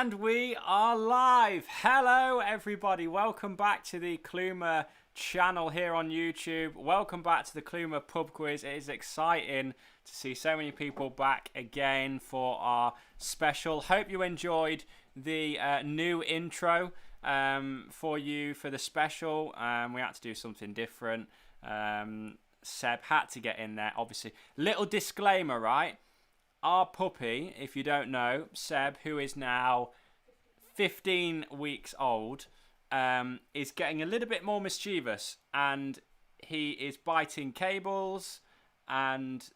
And we are live. Hello everybody, welcome back to the Kluma channel here on YouTube. Welcome back to the Kluma Pub Quiz. It is exciting to see so many people back again for our special. Hope you enjoyed the new intro for the special. We had to do something different. Seb had to get in there, obviously. Little disclaimer, right? Our puppy, if you don't know, Seb, who is now 15 weeks old, is getting a little bit more mischievous, and he is biting cables and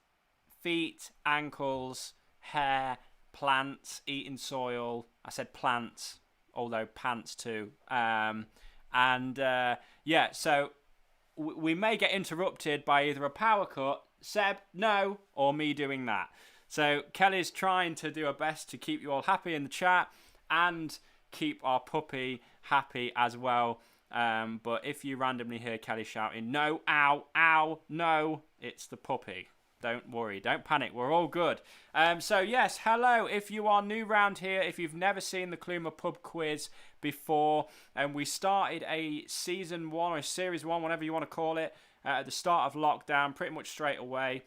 feet, ankles, hair, plants, eating soil. I said plants, although pants too. Yeah, so we may get interrupted by either a power cut, Seb, no, or me doing that. So Kelly's trying to do her best to keep you all happy in the chat and keep our puppy happy as well. But if you randomly hear Kelly shouting, no, ow, ow, no, it's the puppy. Don't worry, don't panic, we're all good. So yes, hello, if you are new round here, if you've never seen the Kluma Pub Quiz before, and we started a season 1 or series 1, whatever you want to call it, at the start of lockdown, pretty much straight away.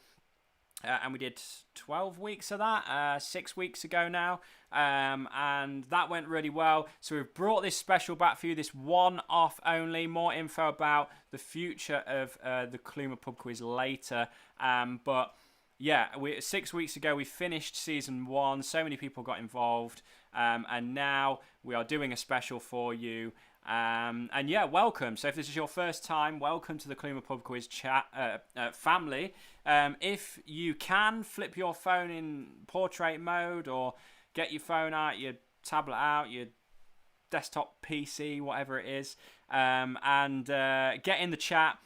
And we did 12 weeks of that, 6 weeks ago now, and that went really well. So we've brought this special back for you, this one-off only. More info about the future of the Kluma Pub Quiz later. But yeah, 6 weeks ago we finished season 1. So many people got involved, and now we are doing a special for you. And yeah, welcome. So if this is your first time, welcome to the Kluma Pub Quiz chat family. If you can, flip your phone in portrait mode, or get your phone out, your tablet out, your desktop PC, whatever it is, and get in the chat.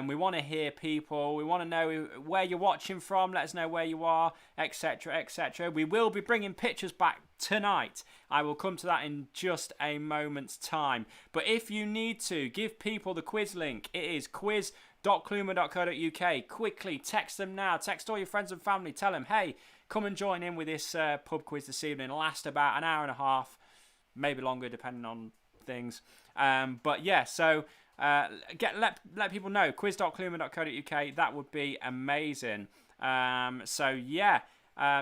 We want to hear people. We want to know where you're watching from. Let us know where you are, etc., etc. We will be bringing pictures back tonight. I will come to that in just a moment's time. But if you need to, give people the quiz link. It is quiz.kluma.co.uk. Quickly text them now. Text all your friends and family. Tell them, hey, come and join in with this pub quiz this evening. It'll last about an hour and a half, maybe longer depending on things. But yeah, so let people know. quiz.kluma.co.uk. That would be amazing. So yeah.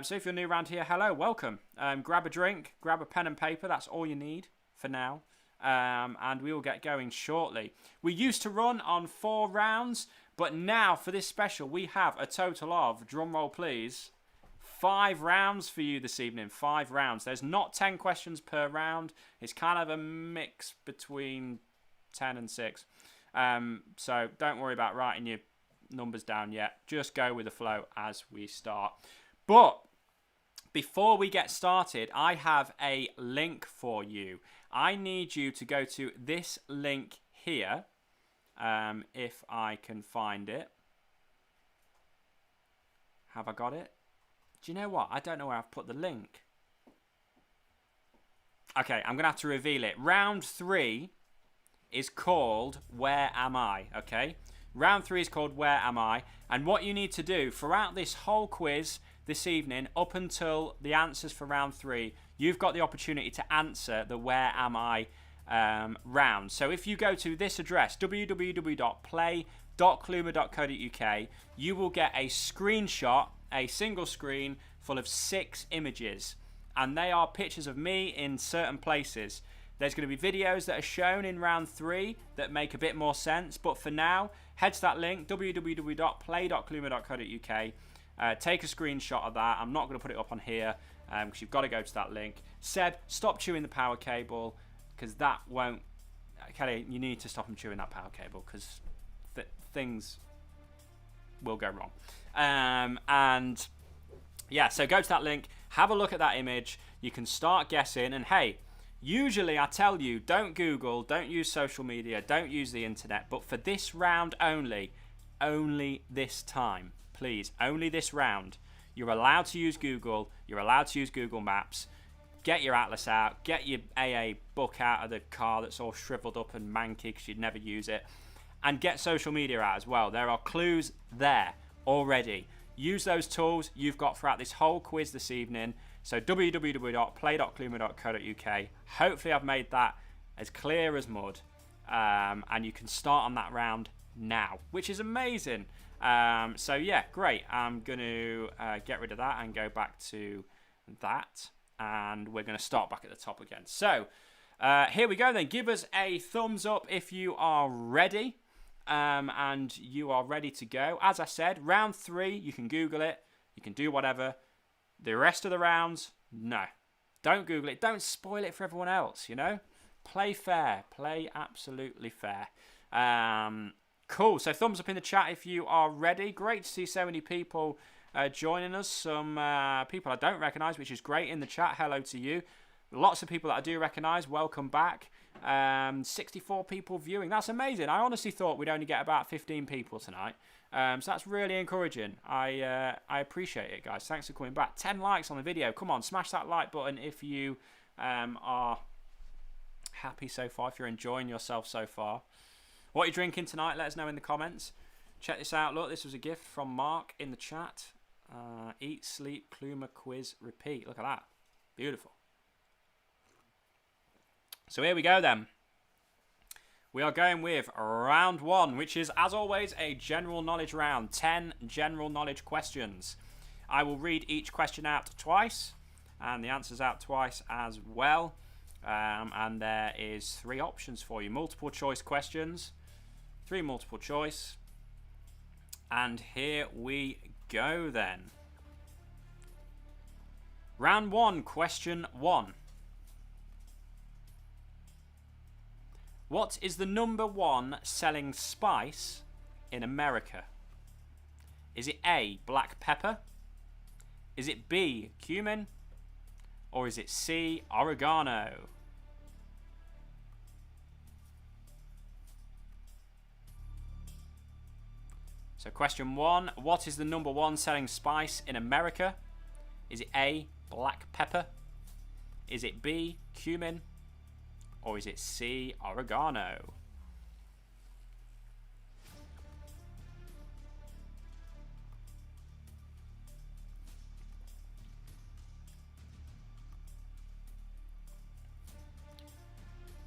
So if you're new around here, hello, welcome. Grab a drink, grab a pen and paper. That's all you need for now. And we will get going shortly. We used to run on 4 rounds, but now for this special, we have a total of, drumroll please, 5 rounds for you this evening. 5 rounds. There's not 10 questions per round. It's kind of a mix between 10 and 6. So don't worry about writing your numbers down yet. Just go with the flow as we start. But before we get started, I have a link for you. I need you to go to this link here, if I can find it. Have I got it? Do you know what? I don't know where I've put the link. Okay, I'm going to have to reveal it. Round 3 is called Where Am I? Okay? Round 3 is called Where Am I? And what you need to do throughout this whole quiz this evening, up until the answers for round 3, you've got the opportunity to answer the Where Am I round. So if you go to this address, www.play.kluma.co.uk, you will get a screenshot, a single screen full of 6 images, and they are pictures of me in certain places. There's going to be videos that are shown in round 3 that make a bit more sense, but for now, head to that link, www.play.kluma.co.uk. Take a screenshot of that. I'm not going to put it up on here because you've got to go to that link. Seb, stop chewing the power cable because that won't... Kelly, you need to stop him chewing that power cable because things will go wrong. And yeah, so go to that link, have a look at that image. You can start guessing. And hey, usually I tell you, don't Google, don't use social media, don't use the internet. But for this round only this time, please, only this round, you're allowed to use Google. You're allowed to use Google Maps. Get your atlas out. Get your AA book out of the car that's all shriveled up and manky because you'd never use it. And get social media out as well. There are clues there already. Use those tools you've got throughout this whole quiz this evening. So www.play.kluma.co.uk. Hopefully I've made that as clear as mud. And you can start on that round now, which is amazing. So yeah, great. I'm going to get rid of that and go back to that. And we're going to start back at the top again. So here we go then. Give us a thumbs up if you are ready. And you are ready to go. As I said, round 3, you can Google it. You can do whatever. The rest of the rounds, no. Don't Google it. Don't spoil it for everyone else, you know. Play fair. Play absolutely fair. Cool. So thumbs up in the chat if you are ready. Great to see so many people joining us. Some people I don't recognise, which is great in the chat. Hello to you. Lots of people that I do recognise. Welcome back. 64 people viewing. That's amazing. I honestly thought we'd only get about 15 people tonight. So that's really encouraging. I appreciate it, guys. Thanks for coming back. 10 likes on the video. Come on, smash that like button if you are happy so far, if you're enjoying yourself so far. What are you drinking tonight? Let us know in the comments. Check this out. Look, this was a gift from Mark in the chat. Eat, sleep, Kluma quiz, repeat. Look at that. Beautiful. So here we go then. We are going with round 1, which is, as always, a general knowledge round. 10 general knowledge questions. I will read each question out twice, and the answers out twice as well. And there is 3 options for you. Multiple choice questions, 3 multiple choice. And here we go then. Round 1, question 1. What is the #1 selling spice in America? Is it A, black pepper? Is it B, cumin? Or is it C, oregano? So question 1, what is the #1 selling spice in America? Is it A, black pepper? Is it B, cumin? Or is it C, oregano?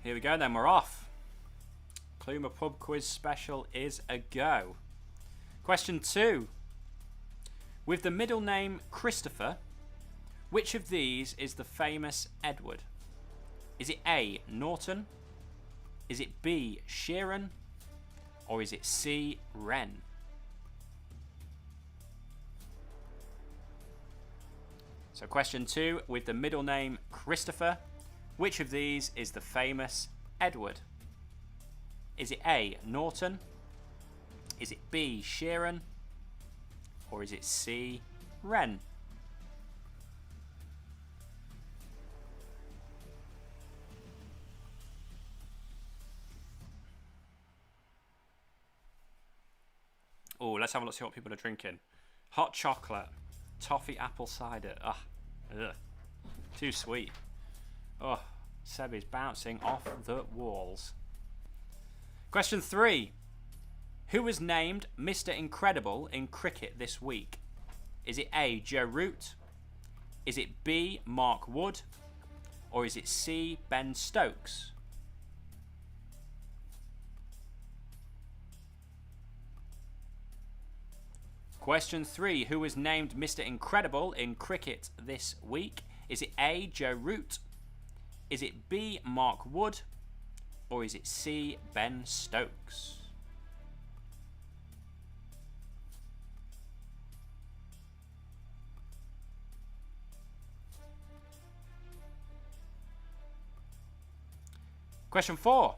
Here we go then, we're off. Kluma Pub Quiz special is a go. Question 2. With the middle name Christopher, which of these is the famous Edward? Is it A, Norton? Is it B, Sheeran? Or is it C, Wren? So question 2, with the middle name Christopher, which of these is the famous Edward? Is it A, Norton? Is it B, Sheeran? Or is it C, Wren? Oh, let's have a look, see what people are drinking. Hot chocolate, toffee apple cider. Ugh. Too sweet. Oh, Seb is bouncing off the walls. Question 3. Who was named Mr. Incredible in cricket this week? Is it A, Joe Root? Is it B, Mark Wood? Or is it C, Ben Stokes? Question 3. Who was named Mr. Incredible in cricket this week? Is it A, Joe Root? Is it B, Mark Wood? Or is it C, Ben Stokes? Question 4.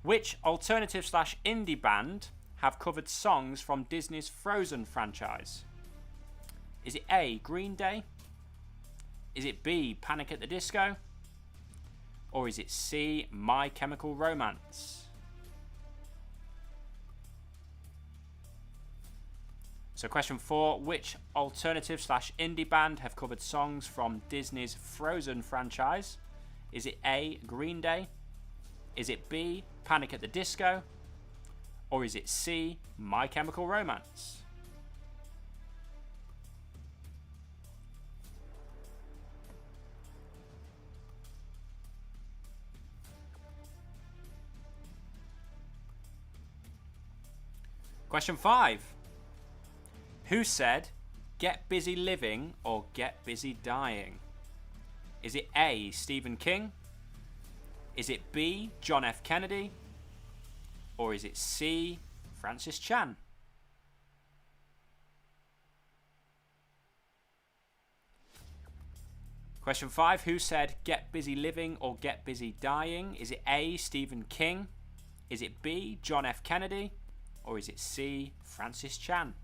Which alternative / indie band have covered songs from Disney's Frozen franchise? Is it A, Green Day? Is it B, Panic at the Disco? Or is it C, My Chemical Romance? So question 4, which alternative / indie band have covered songs from Disney's Frozen franchise? Is it A, Green Day? Is it B, Panic at the Disco? Or is it C, My Chemical Romance? Question 5. Who said, "Get busy living or get busy dying"? Is it A, Stephen King? Is it B, John F. Kennedy? Or is it C, Francis Chan? Question 5. Who said, "Get busy living or get busy dying"? Is it A, Stephen King? Is it B, John F. Kennedy? Or is it C, Francis Chan?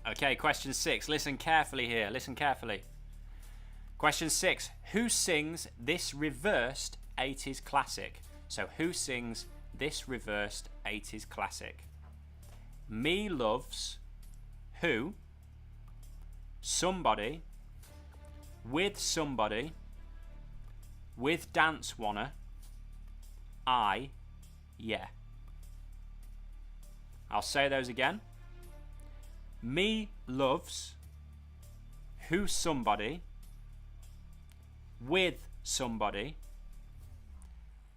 Okay, question 6. Listen carefully here. Listen carefully. Question 6. Who sings this reversed 80s classic? So who sings this reversed 80s classic? Me Loves, Who, Somebody, With Somebody, With Dance Wanna, I, Yeah. I'll say those again. Me Loves, Who Somebody, With Somebody,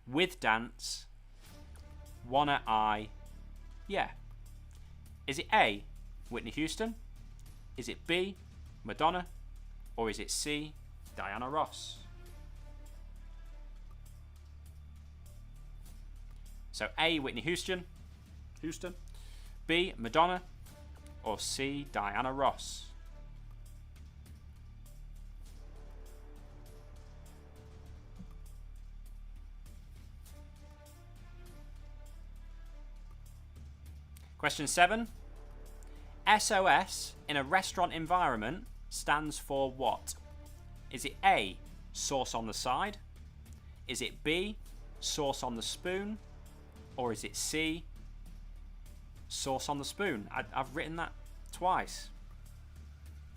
With Dance, Wanna I, Yeah. Is it A, Whitney Houston? Is it B, Madonna? Or is it C, Diana Ross? So A, Whitney Houston, B, Madonna, or C, Diana Ross? Question 7. SOS in a restaurant environment stands for what? Is it A, sauce on the side? Is it B, sauce on the spoon? Or is it C, sauce on the spoon? I've written that twice.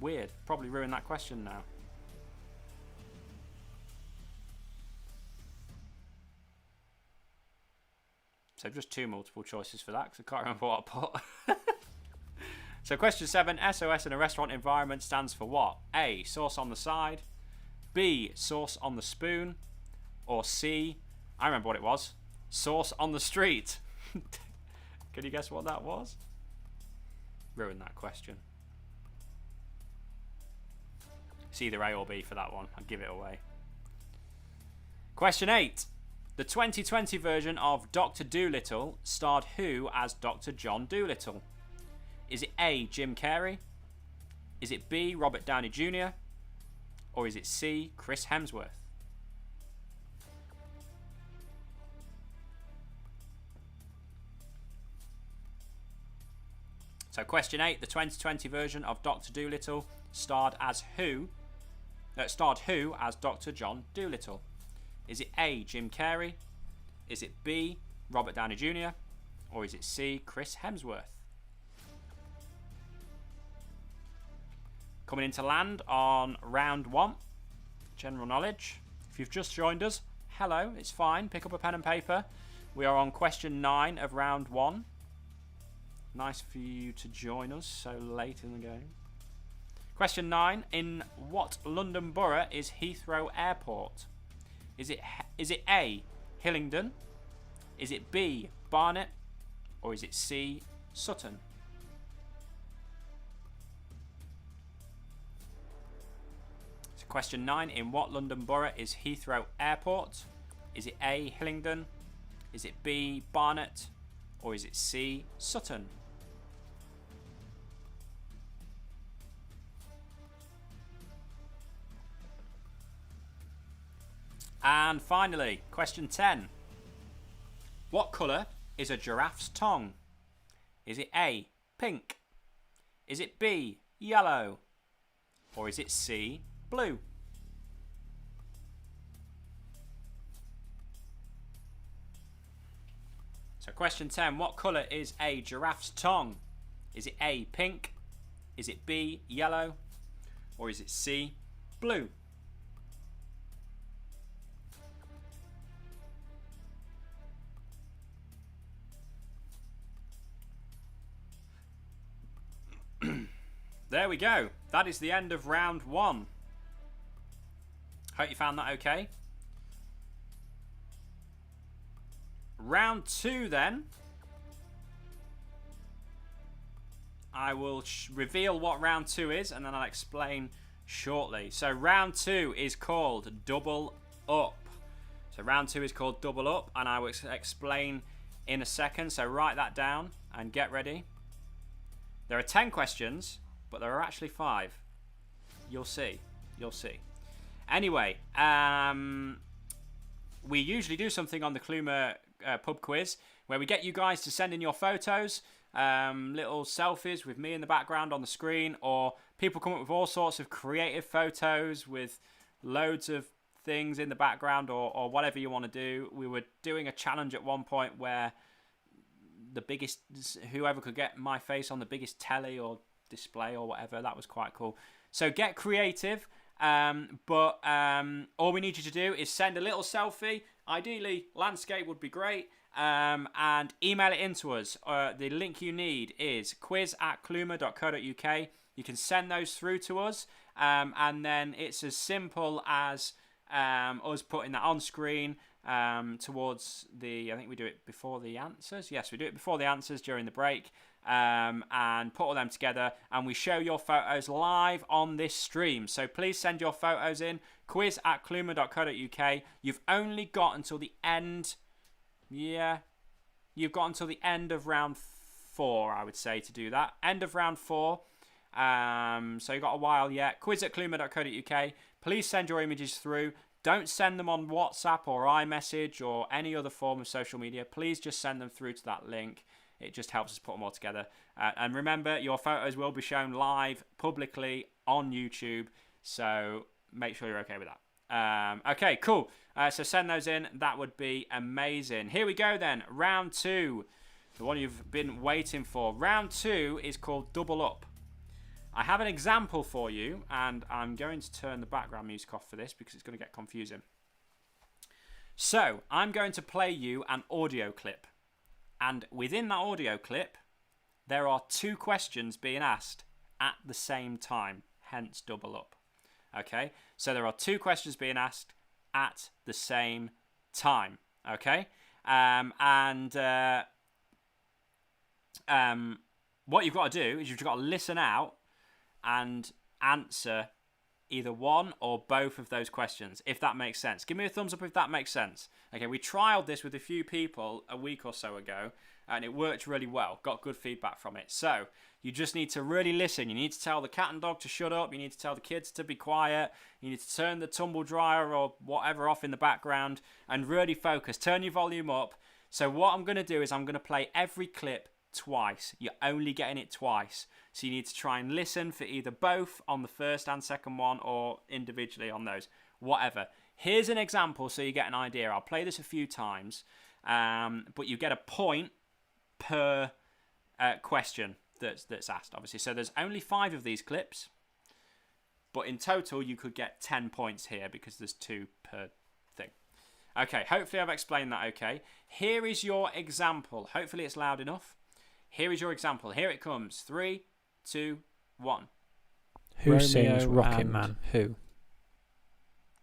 Weird. Probably ruined that question now. So just 2 multiple choices for that because I can't remember what I put. So question 7, SOS in a restaurant environment stands for what? A, sauce on the side. B, sauce on the spoon. Or C, I remember what it was, sauce on the street. Can you guess what that was? Ruined that question. It's either A or B for that one. I'll give it away. Question 8. The 2020 version of Dr. Dolittle starred who as Dr. John Dolittle? Is it A, Jim Carrey? Is it B, Robert Downey Jr.? Or is it C, Chris Hemsworth? So question 8, the 2020 version of Dr. Dolittle starred who as Dr. John Dolittle? Is it A, Jim Carrey? Is it B, Robert Downey Jr.? Or is it C, Chris Hemsworth? Coming into land on round 1, general knowledge. If you've just joined us, hello, it's fine. Pick up a pen and paper. We are on question 9 of round 1. Nice for you to join us so late in the game. Question 9. In what London borough is Heathrow Airport? Is it A, Hillingdon? Is it B, Barnet? Or is it C, Sutton? So question 9. In what London borough is Heathrow Airport? Is it A, Hillingdon? Is it B, Barnet? Or is it C, Sutton? And finally, question 10. What colour is a giraffe's tongue? Is it A, pink? Is it B, yellow? Or is it C, blue? So question 10. What colour is a giraffe's tongue? Is it A, pink? Is it B, yellow? Or is it C, blue? There we go. That is the end of round 1. Hope you found that okay. Round 2 then. I will reveal what round 2 is and then I'll explain shortly. So round 2 is called Double Up. So round 2 is called Double Up and I will explain in a second. So write that down and get ready. There are 10 questions, but there are actually 5. You'll see. You'll see. Anyway, we usually do something on the Kluma Pub Quiz where we get you guys to send in your photos, little selfies with me in the background on the screen, or people come up with all sorts of creative photos with loads of things in the background or whatever you want to do. We were doing a challenge at one point where whoever could get my face on the biggest telly or display or whatever, that was quite cool. So get creative, but all we need you to do is send a little selfie. Ideally landscape would be great, and email it in to us. The link you need is quiz@kluma.co.uk. You can send those through to us, and then it's as simple as us putting that on screen towards I think we do it before the answers. Yes, we do it before the answers during the break. And put all them together and we show your photos live on this stream. So please send your photos in, quiz@kluma.co.uk. You've only got until the end. You've got until the end of round 4, I would say, to do that. End of round 4. So you've got a while yet. quiz@kluma.co.uk. Please send your images through. Don't send them on WhatsApp or iMessage or any other form of social media. Please just send them through to that link. It just helps us put them all together. And remember, your photos will be shown live publicly on YouTube. So make sure you're okay with that. Okay, cool. So send those in. That would be amazing. Here we go then. Round 2. The one you've been waiting for. Round 2 is called Double Up. I have an example for you. And I'm going to turn the background music off for this because it's going to get confusing. So I'm going to play you an audio clip. And within that audio clip, there are 2 questions being asked at the same time, hence double up. Okay, so there are 2 questions being asked at the same time. Okay, what you've got to do is you've got to listen out and answer either one or both of those questions, if that makes sense. Give me a thumbs up if that makes sense. Okay, we trialed this with a few people a week or so ago, and it worked really well. Got good feedback from it. So you just need to really listen. You need to tell the cat and dog to shut up. You need to tell the kids to be quiet. You need to turn the tumble dryer or whatever off in the background and really focus. Turn your volume up. So what I'm going to do is I'm going to play every clip twice. You're only getting it twice. So you need to try and listen for either both on the first and second one or individually on those. Whatever. Here's an example so you get an idea. I'll play this a few times, but you get a point per question that's asked, obviously. So there's only 5 of these clips, but in total you could get 10 points here because there's 2 per thing. Okay, hopefully I've explained that okay. Here is your example. Hopefully it's loud enough. Here is your example. Here it comes. 3, 2, 1. Who sings Rocket Man? Who?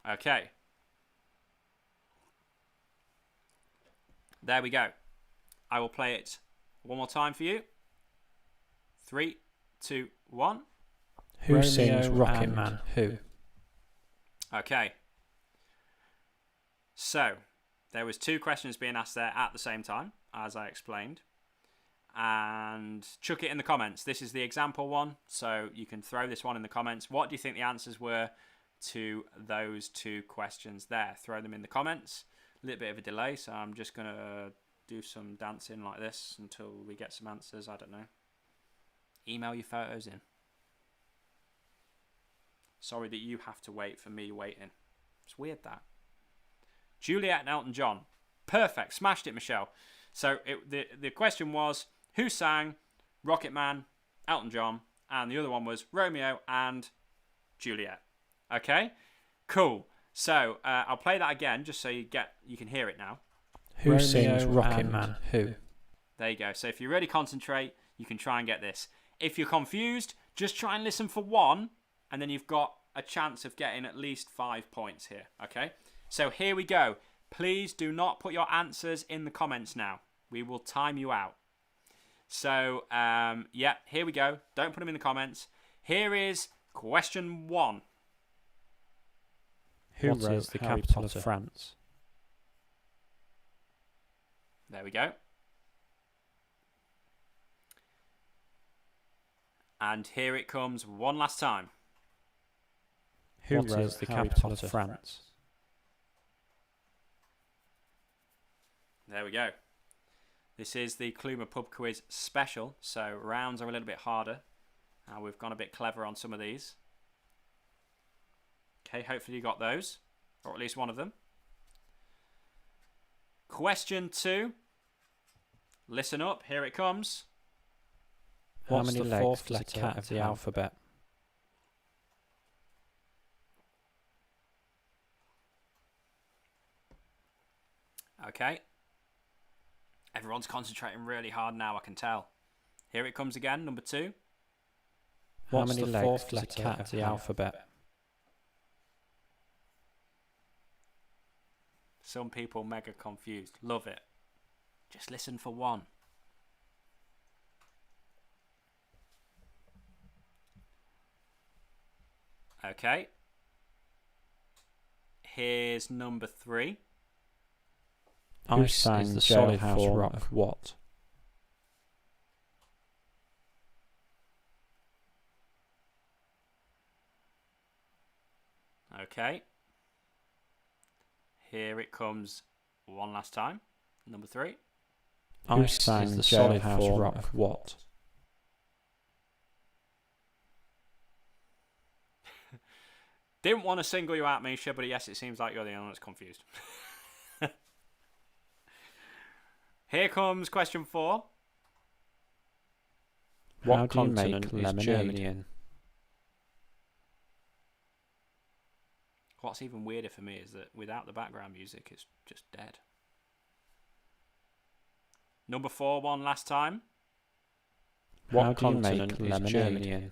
Okay. There we go. I will play it one more time for you. 3, 2, 1. Who sings Rocket Man? Who? Okay. So, there was 2 questions being asked there at the same time, as I explained. And chuck it in the comments. This is the example one, so you can throw this one in the comments. What do you think the answers were to those 2 questions there? Throw them in the comments. A little bit of a delay, so I'm just going to do some dancing like this until we get some answers. I don't know. Email your photos in. Sorry that you have to wait for me waiting. It's weird that. Juliet and Elton John. Perfect. Smashed it, Michelle. So the question was, who sang Rocket Man, Elton John, and the other one was Romeo and Juliet. Okay? Cool. So I'll play that again just so you can hear it now. Who sings Rocket Man? Who? There you go. So if you really concentrate, you can try and get this. If you're confused, just try and listen for one, and then you've got a chance of getting at least 5 points here. Okay? So here we go. Please do not put your answers in the comments now. We will time you out. So, yeah, here we go. Don't put them in the comments. Here is question 1. Who wrote the capital of France? There we go. And here it comes one last time. Who wrote the capital of France? There we go. This is the Kluma Pub Quiz special, so rounds are a little bit harder. We've gone a bit clever on some of these. Okay, hopefully you got those, or at least one of them. Question 2. Listen up, here it comes. What's the fourth letter of the alphabet? Okay. Everyone's concentrating really hard now, I can tell. Here it comes again, number 2. What's the fourth letter of the alphabet? Some people mega confused. Love it. Just listen for one. Okay. Here's number 3. Ice is the solid form of what? Okay. Here it comes one last time. Number 3. Ice is the solid form of what? Didn't want to single you out, Misha, but yes, it seems like you're the only one that's confused. Here comes question 4. What continent is Germany in? What's even weirder for me is that without the background music, it's just dead. Number 4, one last time. What continent is Germany in?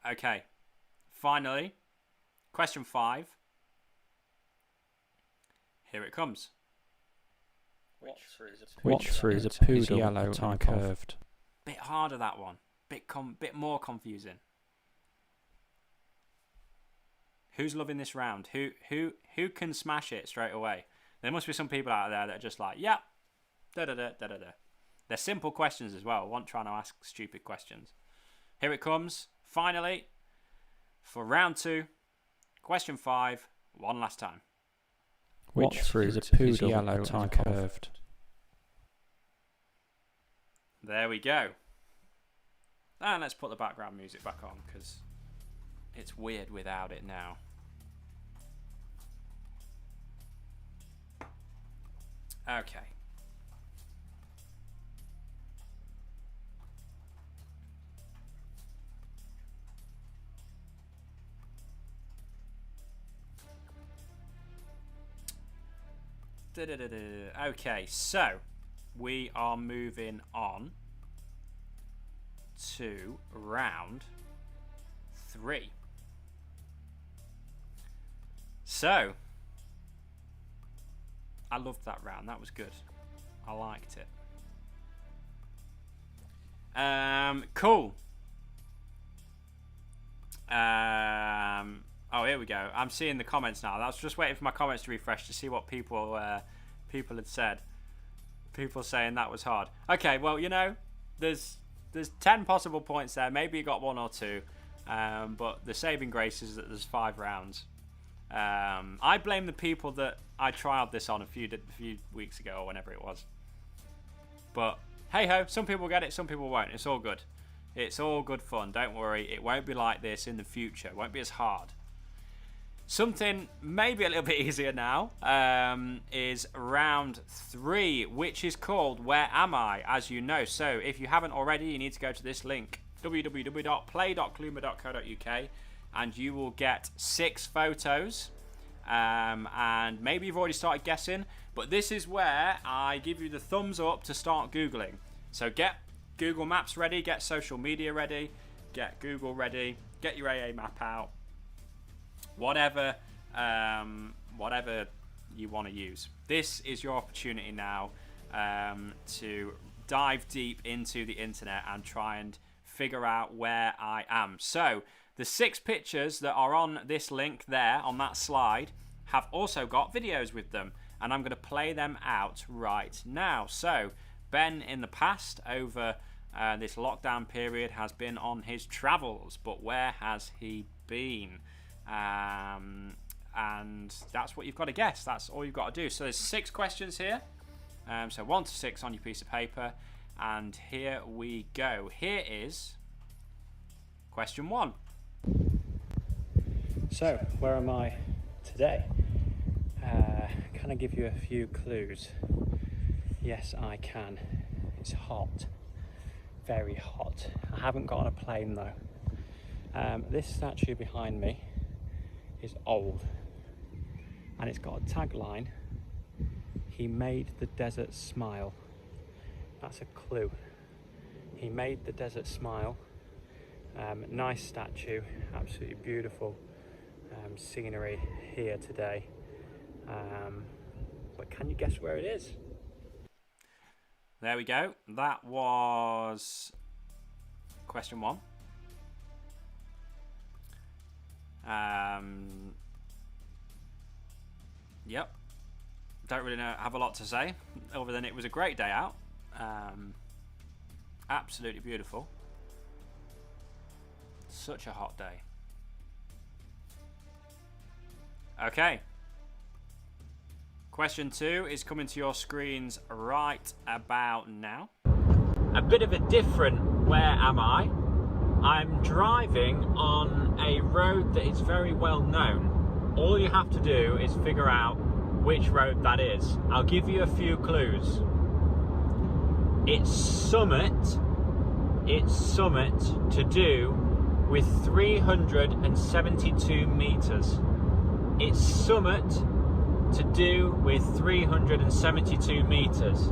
Okay, finally, question 5. Here it comes. Which fruit is a poodle yellow and curved? Bit harder, that one. Bit more confusing. Who's loving this round? Who can smash it straight away? There must be some people out there that are just like, yeah, da da da da da da. They're simple questions as well. I want trying to ask stupid questions. Here it comes. Finally, for round 2, question 5, one last time. Which fruit is a poodle yellow and curved? There we go. And let's put the background music back on because it's weird without it now. Okay. Okay, so we are moving on to round 3. So, I loved that round. That was good. I liked it. Cool. Oh, here we go. I'm seeing the comments now. I was just waiting for my comments to refresh to see what people had said. People saying that was hard. Okay, well, you know, there's 10 possible points there. Maybe you got 1 or 2. But the saving grace is that there's 5 rounds. I blame the people that I trialed this on a few weeks ago or whenever it was. But hey ho, some people get it, some people won't. It's all good. It's all good fun. Don't worry. It won't be like this in the future. It won't be as hard. Something maybe a little bit easier now is round 3, which is called Where Am I? As you know. So if you haven't already, you need to go to this link, www.play.kluma.co.uk, and you will get 6 photos. And maybe you've already started guessing, but this is where I give you the thumbs up to start Googling. So get Google Maps ready, get social media ready, get Google ready, get your AA map out. Whatever you want to use. This is your opportunity now to dive deep into the internet and try and figure out where I am. So the 6 pictures that are on this link there, on that slide, have also got videos with them, and I'm going to play them out right now. So Ben, in the past, over this lockdown period, has been on his travels, but where has he been? And that's what you've got to guess. That's all you've got to do. So there's 6 questions here. So 1 to 6 on your piece of paper. And here we go. Here is question 1. So, where am I today? Can I give you a few clues? Yes, I can. It's hot. Very hot. I haven't got on a plane though. This statue behind me is old, and it's got a tagline: he made the desert smile. That's a clue. He made the desert smile. Nice statue, absolutely beautiful scenery here today. But can you guess where it is? There we go. That was question 1. Yep. Don't really have a lot to say other than it was a great day out. Absolutely beautiful. Such a hot day. Okay. Question 2 is coming to your screens right about now. A bit of a different where am I? I'm driving on a road that is very well known. All you have to do is figure out which road that is. I'll give you a few clues. It's summit to do with 372 meters. It's summit to do with 372 meters.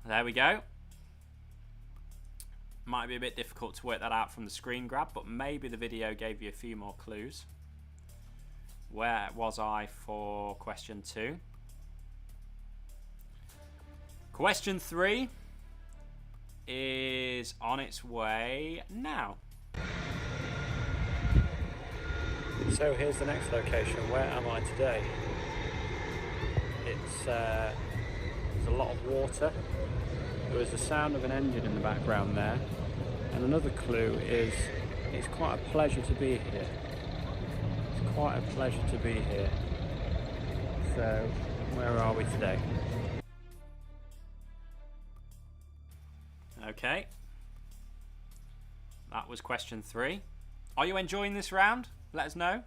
There we go. Might be a bit difficult to work that out from the screen grab, but maybe the video gave you a few more clues. Where was I for question 2? Question 3 is on its way now. So here's the next location. Where am I today? It's there's a lot of water. There was the sound of an engine in the background there. And another clue is it's quite a pleasure to be here. It's quite a pleasure to be here. So where are we today? Okay. That was question 3. Are you enjoying this round? Let us know.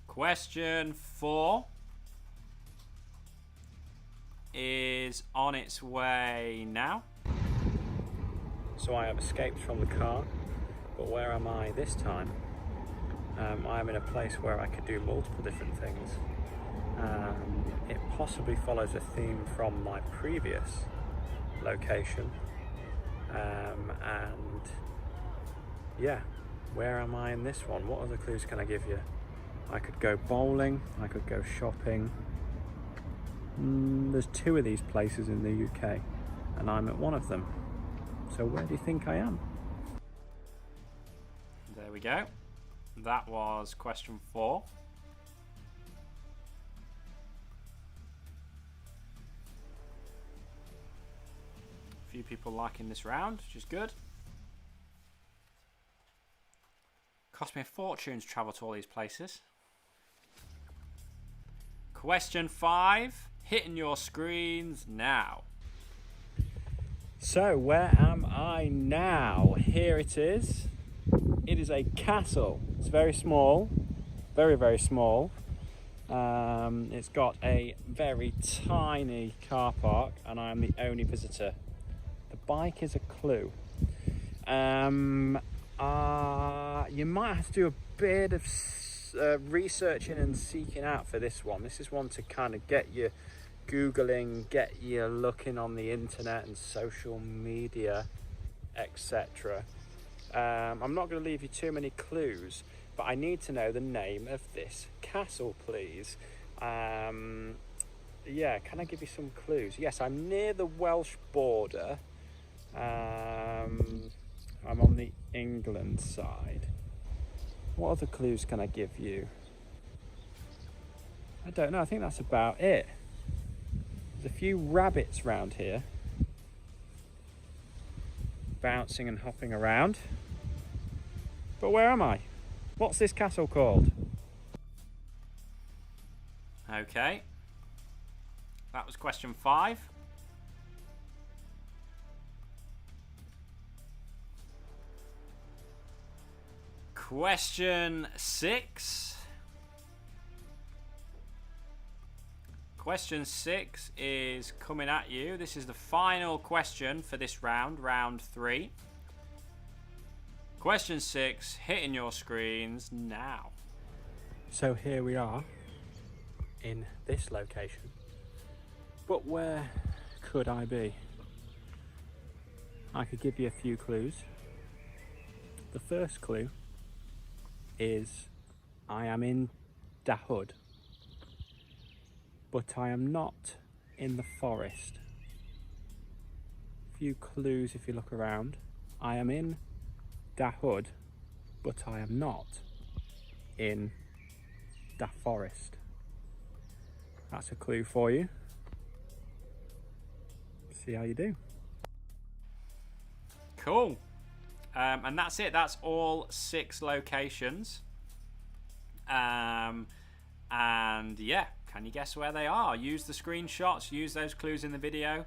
Question 4 is on its way now. So I have escaped from the car. But where am I this time? I'm in a place where I could do multiple different things. It possibly follows a theme from my previous location. And yeah, where am I in this one? What other clues can I give you? I could go bowling, I could go shopping. There's 2 of these places in the UK and I'm at one of them. So where do you think I am? There we go. That was question 4. A few people liking this round, which is good. Cost me a fortune to travel to all these places. Question 5. Hitting your screens now. So where am I now? Here it is. It is a castle. It's very small, very, very small. It's got a very tiny car park and I am the only visitor. The bike is a clue. You might have to do a bit of researching and seeking out for this one. This is one to kind of get you Googling, get you looking on the internet and social media, etc. I'm not going to leave you too many clues, but I need to know the name of this castle, please. Yeah, can I give you some clues? Yes, I'm near the Welsh border. I'm on the England side. What other clues can I give you? I don't know, I think that's about it. There's a few rabbits round here, bouncing and hopping around. But where am I? What's this castle called? Okay. That was question 5. Question 6. Question 6 is coming at you. This is the final question for this round, round 3. Question 6, hitting your screens now. So here we are in this location. But where could I be? I could give you a few clues. The first clue is I am in Dahud, but I am not in the forest. A few clues if you look around. I am in Dahud, but I am not in the forest. That's a clue for you. See how you do. Cool. And that's it. That's all 6 locations. And yeah, can you guess where they are? Use the screenshots, use those clues in the video,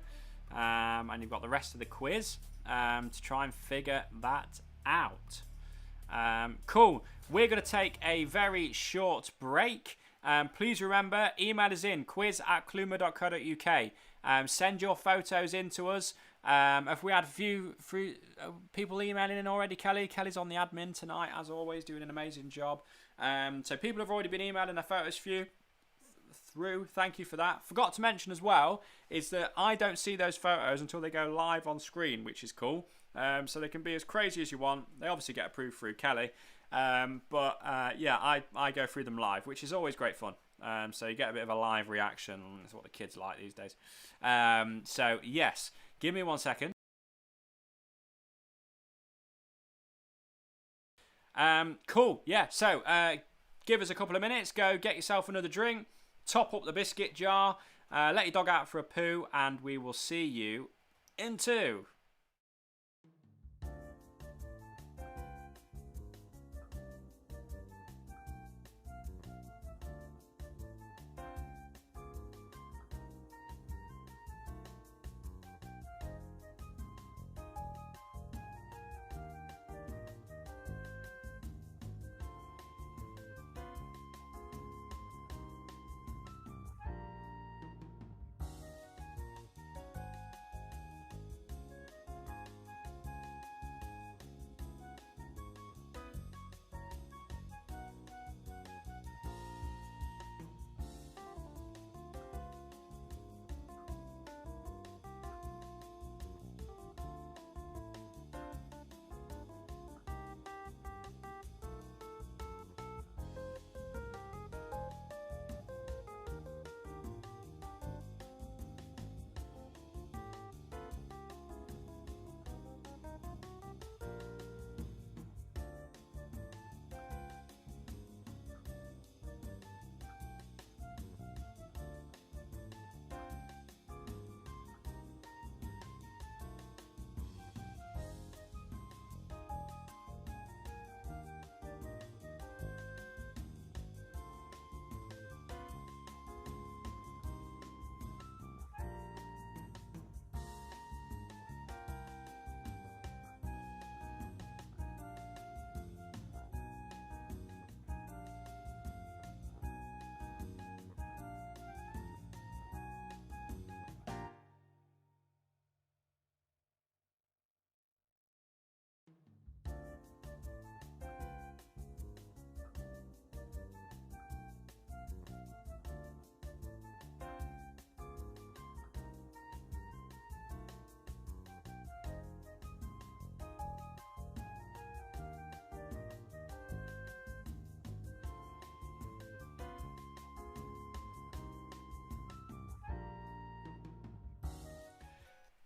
and you've got the rest of the quiz to try and figure that out. Cool. We're going to take a very short break. Please remember, email us in quiz@kluma.co.uk. Send your photos in to us. If we had a few people emailing in already, Kelly's on the admin tonight, as always, doing an amazing job. So people have already been emailing their photos through. Thank you for that. Forgot to mention as well is that I don't see those photos until they go live on screen, which is cool. So they can be as crazy as you want. They obviously get approved through Kelly. But I go through them live, which is always great fun. So you get a bit of a live reaction. That's what the kids like these days. So yes, give me 1 second. Cool. Yeah. So give us a couple of minutes. Go get yourself another drink. Top up the biscuit jar. Let your dog out for a poo, and we will see you in 2.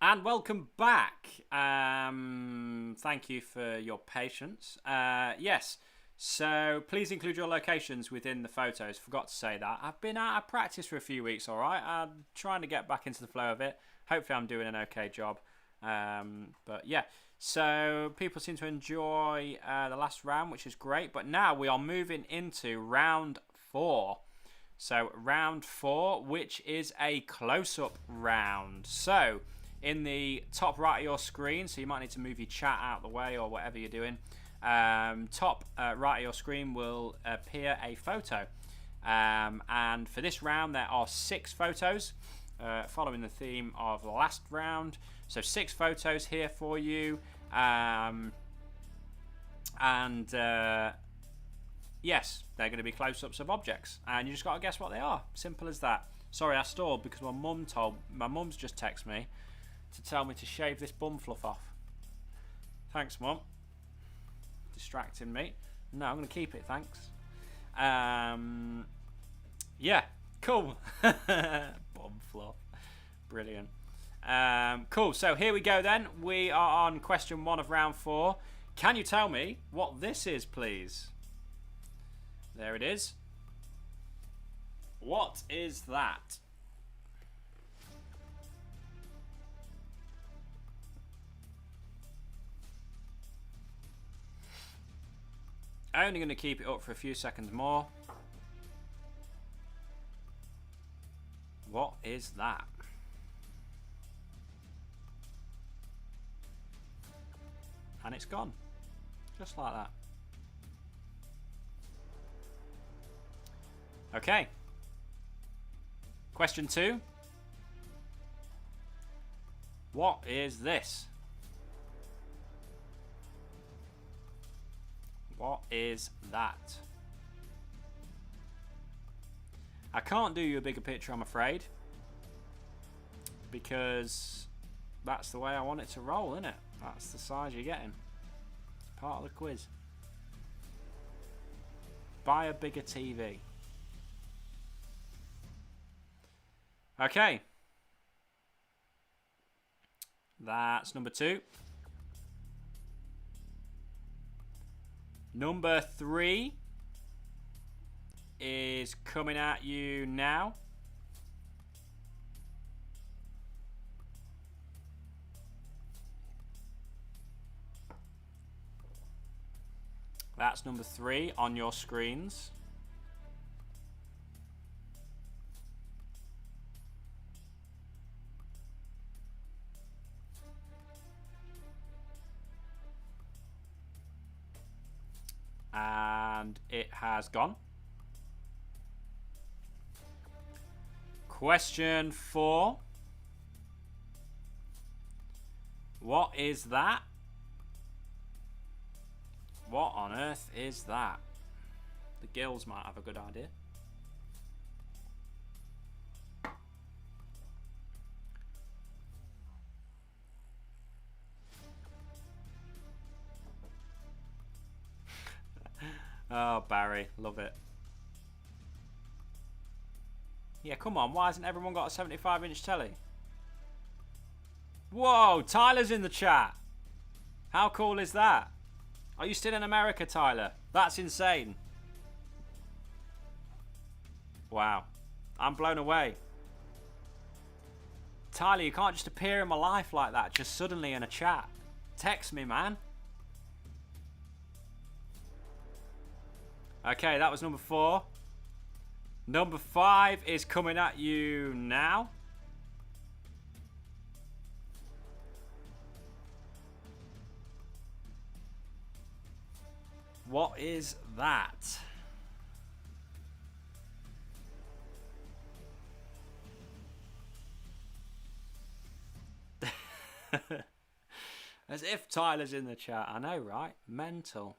And welcome back. Thank you for your patience. Yes, so please include your locations within the photos. Forgot to say that. I've been out of practice for a few weeks, all right? I'm trying to get back into the flow of it. Hopefully I'm doing an okay job. But yeah, so people seem to enjoy the last round, which is great. But now we are moving into round 4. So round 4, which is a close-up round. So in the top right of your screen, so you might need to move your chat out of the way or whatever you're doing. Top right of your screen will appear a photo. And for this round, there are 6 photos, following the theme of the last round. So 6 photos here for you. Yes, they're going to be close-ups of objects. And you just got to guess what they are. Simple as that. Sorry, I stalled because my mum's just texted me to tell me to shave this bum fluff off. Thanks, Mum. Distracting me. No, I'm going to keep it, thanks. Yeah, cool. Bum fluff. Brilliant. Cool, so here we go then. We are on question 1 of round 4. Can you tell me what this is, please? There it is. What is that? Only going to keep it up for a few seconds more. What is that? And it's gone. Just like that. Okay. Question 2. What is this? What is that? I can't do you a bigger picture, I'm afraid, because that's the way I want it to roll, isn't it? That's the size you're getting. It's part of the quiz. Buy a bigger TV. Okay. That's number 2. Number 3 is coming at you now. That's number 3 on your screens. And it has gone. Question 4. What is that? What on earth is that? The gills might have a good idea. Oh, Barry, love it. Yeah, come on, why hasn't everyone got a 75-inch telly? Whoa, Tyler's in the chat. How cool is that? Are you still in America, Tyler? That's insane. Wow, I'm blown away. Tyler, you can't just appear in my life like that, just suddenly in a chat. Text me, man. Okay, that was number 4. Number 5 is coming at you now. What is that? As if Tyler's in the chat. I know, right? Mental.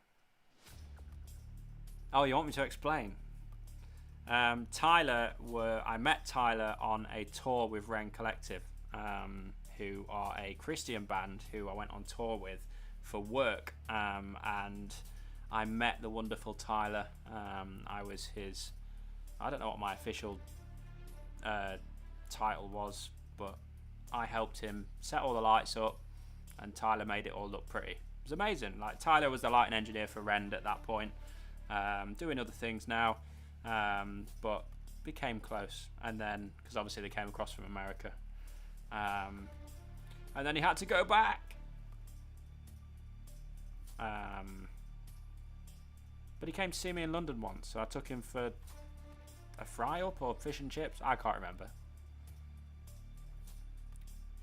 Oh, you want me to explain? I met Tyler on a tour with Ren Collective, who are a Christian band who I went on tour with for work, and I met the wonderful Tyler. I was his, I don't know what my official title was, but I helped him set all the lights up, and Tyler made it all look pretty. It was amazing. Like, Tyler was the lighting engineer for Rend at that point, doing other things now, but became close. And then, because obviously they came across from America, and then he had to go back. But he came to see me in London once, so I took him for a fry up or fish and chips. I can't remember.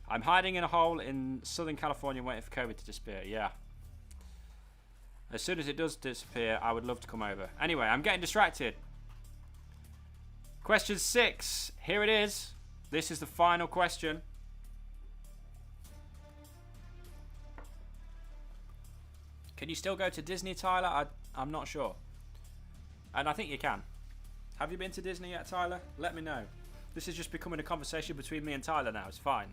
I'm hiding in a hole in Southern California waiting for COVID to disappear. Yeah. As soon as it does disappear, I would love to come over. Anyway, I'm getting distracted. Question 6. Here it is. This is the final question. Can you still go to Disney, Tyler? I'm not sure. And I think you can. Have you been to Disney yet, Tyler? Let me know. This is just becoming a conversation between me and Tyler now. It's fine.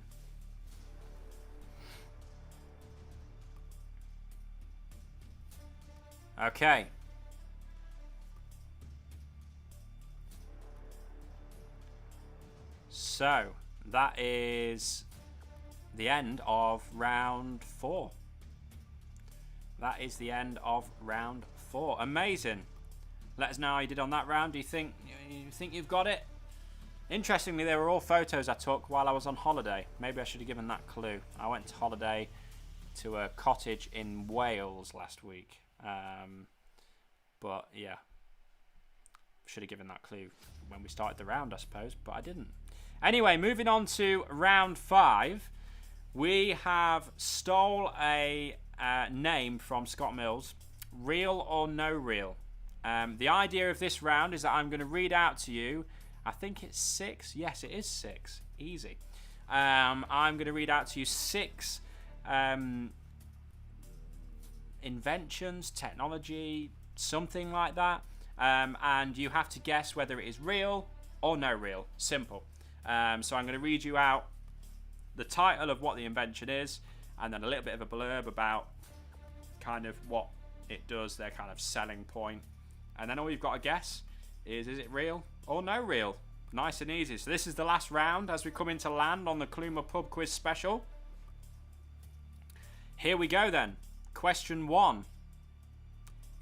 Okay. So, that is the end of round 4. That is the end of round 4. Amazing. Let us know how you did on that round. Do you think you've got it? Interestingly, they were all photos I took while I was on holiday. Maybe I should have given that clue. I went to holiday to a cottage in Wales last week. But yeah, should have given that clue when we started the round, I suppose, but I didn't. Anyway, moving on to round 5. We have stole a name from Scott Mills. Real or no real? The idea of this round is that I'm going to read out to you, I think it's 6. Yes, it is 6. Easy. I'm going to read out to you 6 inventions, technology, something like that. And you have to guess whether it is real or no real. Simple. So I'm going to read you out the title of what the invention is, and then a little bit of a blurb about kind of what it does, their kind of selling point. And then all you've got to guess is it real or no real? Nice and easy. So this is the last round as we come into land on the Kluma Pub Quiz special. Here we go then. Question 1.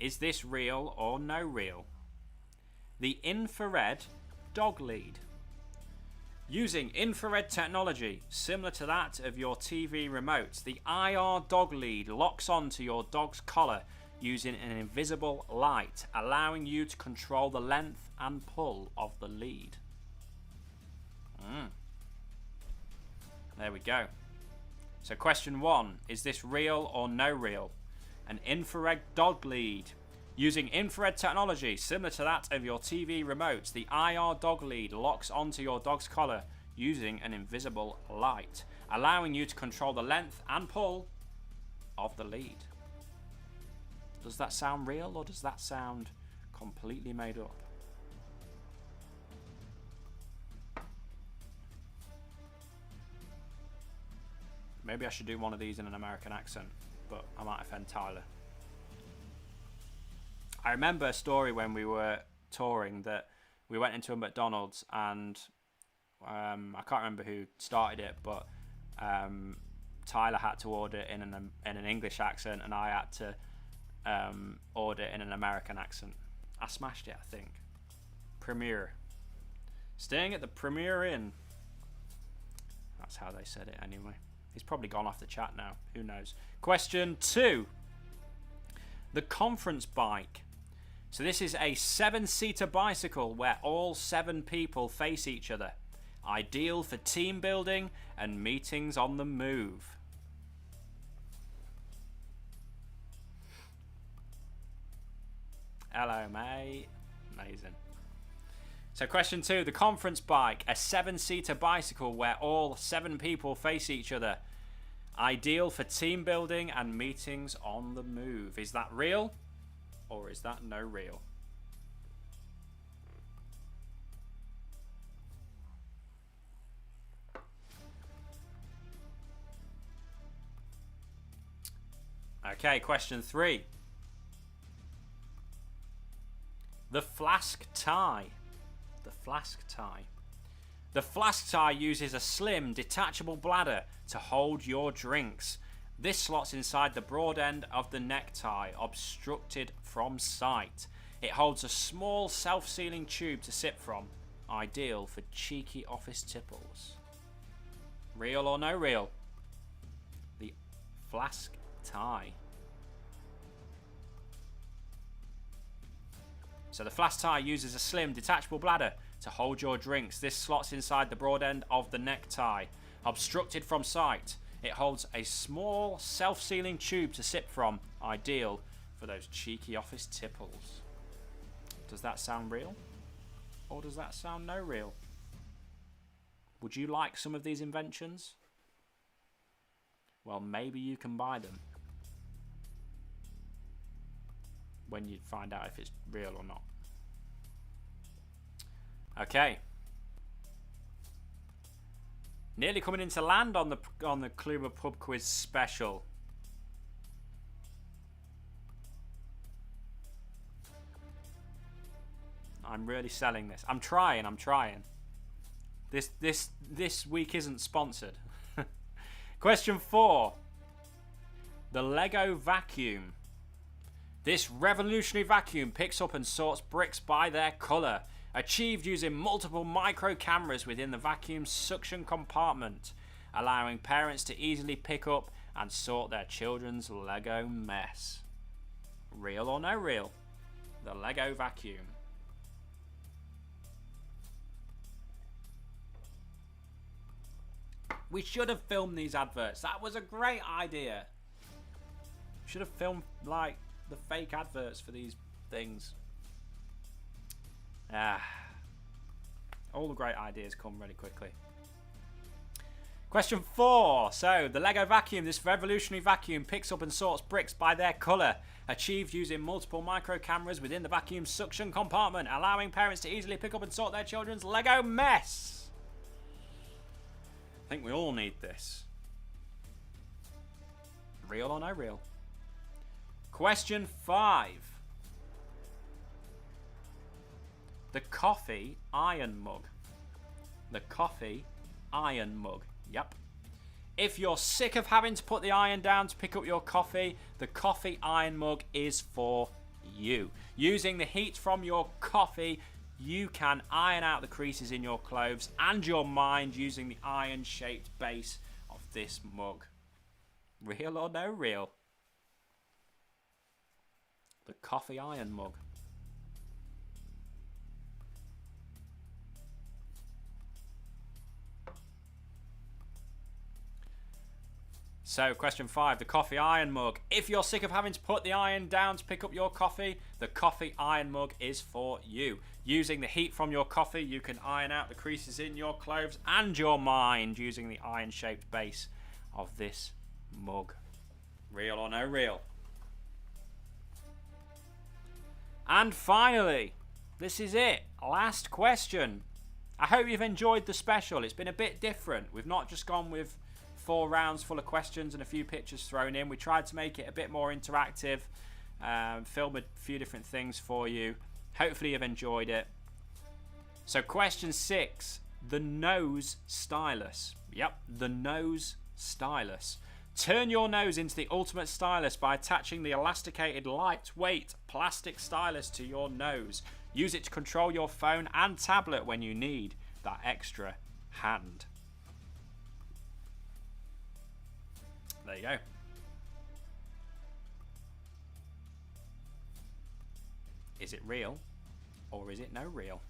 Is this real or no real? The infrared dog lead. Using infrared technology similar to that of your TV remote, the IR dog lead locks onto your dog's collar using an invisible light, allowing you to control the length and pull of the lead. There we go. So question 1, is this real or no real? An infrared dog lead. Using infrared technology similar to that of your TV remote, the IR dog lead locks onto your dog's collar using an invisible light, allowing you to control the length and pull of the lead. Does that sound real or does that sound completely made up? Maybe I should do one of these in an American accent, but I might offend Tyler. I remember a story when we were touring that we went into a McDonald's and I can't remember who started it, but Tyler had to order it in an English accent and I had to order it in an American accent. I smashed it, I think. Premier. Staying at the Premier Inn. That's how they said it anyway. He's probably gone off the chat now. Who knows? Question 2. The conference bike. So this is a 7-seater bicycle where all 7 people face each other. Ideal for team building and meetings on the move. Hello, mate. Amazing. So question 2, the conference bike, a 7-seater bicycle where all 7 people face each other. Ideal for team building and meetings on the move. Is that real or is that no real? Okay, question 3. The flask tie. The flask tie. The flask tie uses a slim, detachable bladder to hold your drinks. This slots inside the broad end of the necktie, obstructed from sight. It holds a small, self-sealing tube to sip from, ideal for cheeky office tipples. Real or no real? The flask tie. So the flask tie uses a slim, detachable bladder to hold your drinks. This slots inside the broad end of the necktie, obstructed from sight. It holds a small, self-sealing tube to sip from, ideal for those cheeky office tipples. Does that sound real? Or does that sound no real? Would you like some of these inventions? Well, maybe you can buy them when you find out if it's real or not. Okay. Nearly coming into land on the Kluma Pub Quiz special. I'm really selling this. I'm trying. This week isn't sponsored. Question 4. The Lego vacuum. This revolutionary vacuum picks up and sorts bricks by their colour, achieved using multiple micro cameras within the vacuum's suction compartment, allowing parents to easily pick up and sort their children's Lego mess. Real or no real? The Lego vacuum. We should have filmed these adverts. That was a great idea. Should have filmed like the fake adverts for these things. All the great ideas come really quickly. Question 4. So, the Lego vacuum. This revolutionary vacuum picks up and sorts bricks by their colour, achieved using multiple micro cameras within the vacuum's suction compartment, allowing parents to easily pick up and sort their children's Lego mess. I think we all need this. Real or no real? Question 5. The coffee iron mug. The coffee iron mug. Yep. If you're sick of having to put the iron down to pick up your coffee, the coffee iron mug is for you. Using the heat from your coffee, you can iron out the creases in your clothes and your mind using the iron-shaped base of this mug. Real or no real? The coffee iron mug. So, question 5, the coffee iron mug. If you're sick of having to put the iron down to pick up your coffee, the coffee iron mug is for you. Using the heat from your coffee, you can iron out the creases in your clothes and your mind using the iron-shaped base of this mug. Real or no real? And finally, this is it. Last question. I hope you've enjoyed the special. It's been a bit different. We've not just gone with 4 rounds full of questions and a few pictures thrown in. We tried to make it a bit more interactive, film a few different things for you. Hopefully you've enjoyed it. So question 6, the nose stylus. Yep, the nose stylus. Turn your nose into the ultimate stylus by attaching the elasticated, lightweight plastic stylus to your nose. Use it to control your phone and tablet when you need that extra hand. There you go. Is it real or is it no real?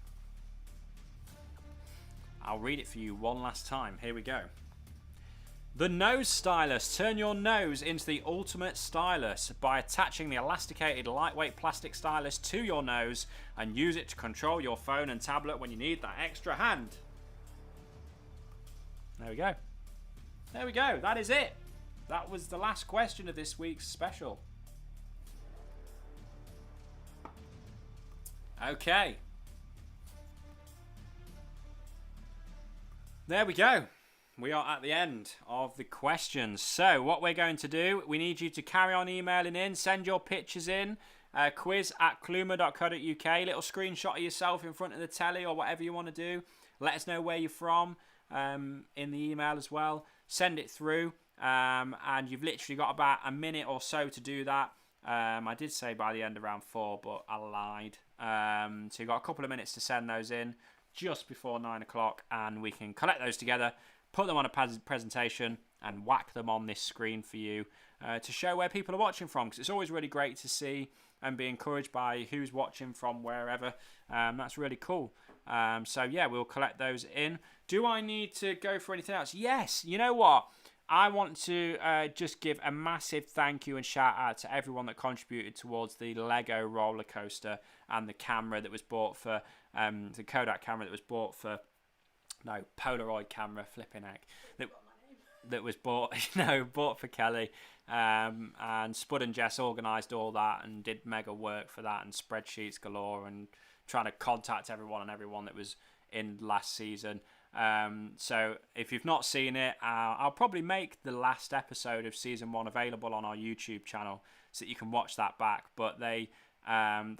I'll read it for you one last time. Here we go. The nose stylus. Turn your nose into the ultimate stylus by attaching the elasticated lightweight plastic stylus to your nose and use it to control your phone and tablet when you need that extra hand. There we go. There we go. That is it. That was the last question of this week's special. Okay. There we go. We are at the end of the questions. So what we're going to do, we need you to carry on emailing in, send your pictures in, quiz@kluma.co.uk, little screenshot of yourself in front of the telly or whatever you want to do. Let us know where you're from in the email as well. Send it through, and you've literally got about a minute or so to do that. I did say by the end of round 4, but I lied. So you've got a couple of minutes to send those in just before 9 o'clock, and we can collect those together, put them on a presentation, and whack them on this screen for you to show where people are watching from, because it's always really great to see and be encouraged by who's watching from wherever. That's really cool. So yeah, we'll collect those in. Do I need to go for anything else? Yes. You know what? I want to just give a massive thank you and shout out to everyone that contributed towards the Lego roller coaster and the camera that was bought for the Kodak camera that was bought for Polaroid camera, flipping heck, that was bought bought for Kelly, and Spud and Jess organised all that and did mega work for that, and spreadsheets galore, and trying to contact everyone that was in last season. So if you've not seen it, I'll probably make the last episode of season 1 available on our YouTube channel so that you can watch that back. But they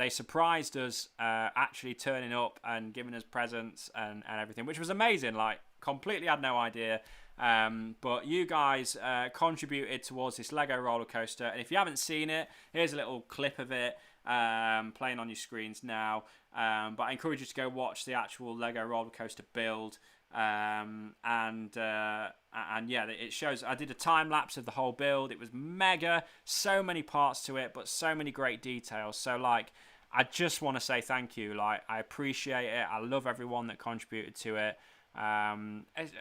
surprised us actually turning up and giving us presents and everything, which was amazing. Like, completely had no idea. But you guys contributed towards this Lego roller coaster, and if you haven't seen it, here's a little clip of it playing on your screens now. But I encourage you to go watch the actual Lego roller coaster build. And yeah, it shows. I did a time lapse of the whole build. It was mega, so many parts to it, but so many great details. So like, I just want to say thank you. Like, I appreciate it. I love everyone that contributed to it.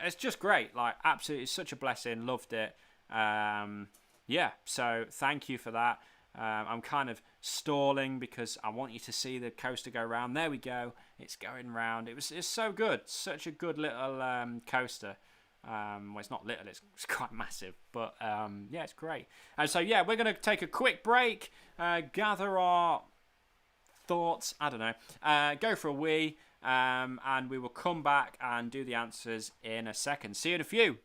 It's just great. Like, absolutely, it's such a blessing. Loved it. Yeah, so thank you for that. I'm kind of stalling because I want you to see the coaster go round. There we go. It's going round. It's so good. Such a good little coaster. Well, it's not little. It's quite massive. But yeah, it's great. And so yeah, we're going to take a quick break, gather our thoughts. I don't know. Go for a wee, and we will come back and do the answers in a second. See you in a few.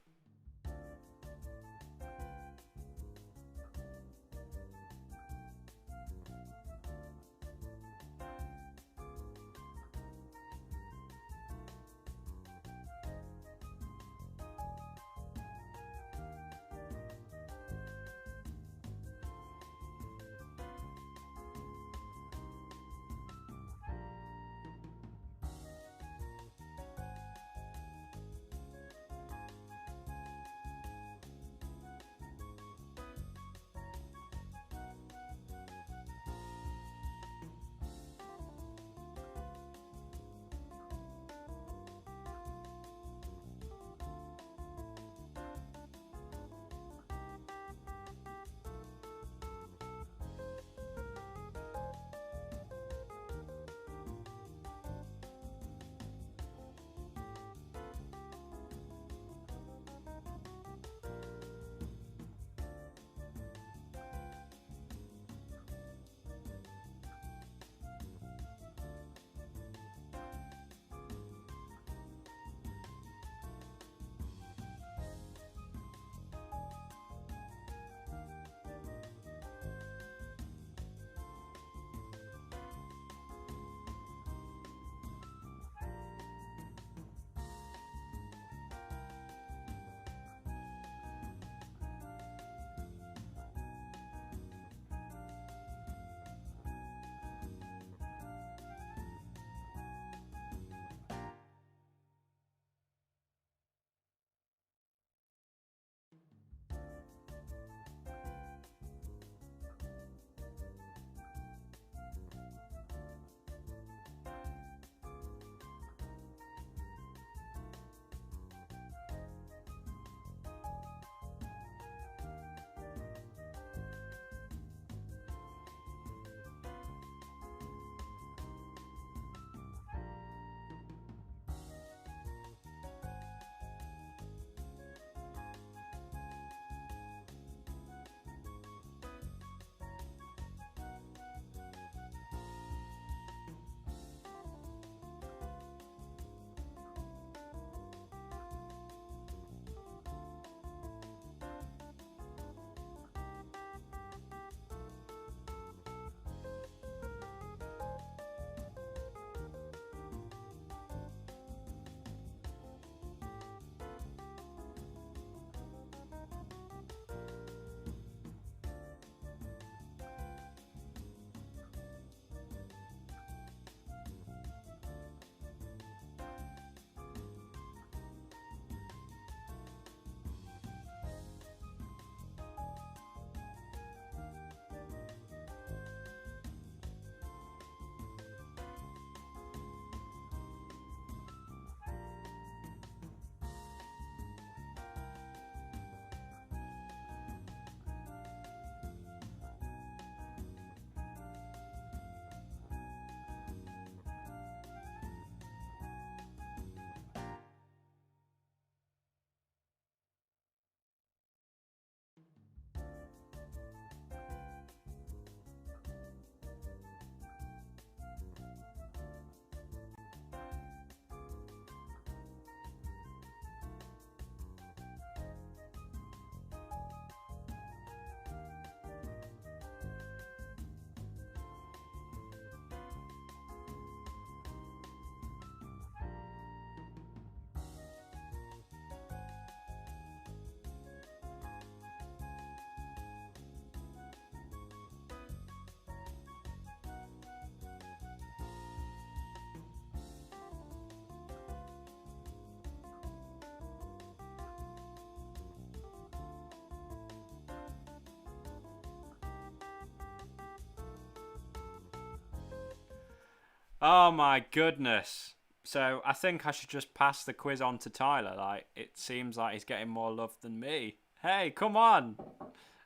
Oh my goodness. So I think I should just pass the quiz on to Tyler. Like, it seems like he's getting more love than me. Hey, come on.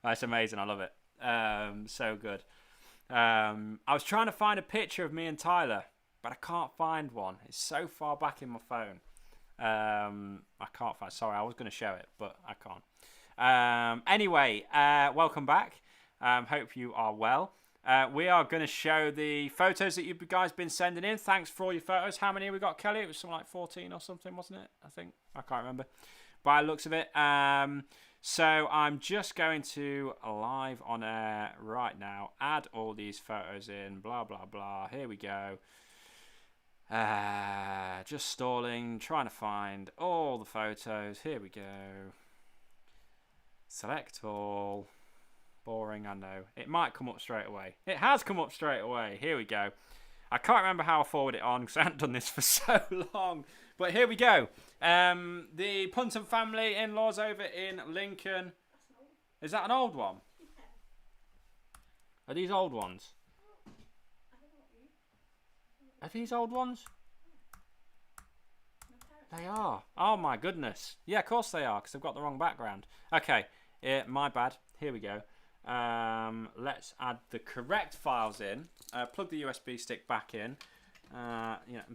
That's amazing. I love it. So good. I was trying to find a picture of me and Tyler, but I can't find one. It's so far back in my phone. I can't find. Sorry, I was going to show it, but I can't. Anyway, welcome back. Hope you are well. We are going to show the photos that you guys been sending in. Thanks for all your photos. How many we got, Kelly? It was something like 14 or something, wasn't it? I think. I can't remember. By the looks of it. So I'm just going to live on air right now. Add all these photos in. Blah, blah, blah. Here we go. Just stalling. Trying to find all the photos. Here we go. Select all. Boring, I know. It might come up straight away. It has come up straight away. Here we go. I can't remember how I forward it on because I haven't done this for so long. But here we go. The Punton family in-laws over in Lincoln. Is that an old one? Are these old ones? Are these old ones? They are. Oh my goodness. Yeah, of course they are because they've got the wrong background. Okay, my bad. Here we go. Let's add the correct files in. Plug the USB stick back in.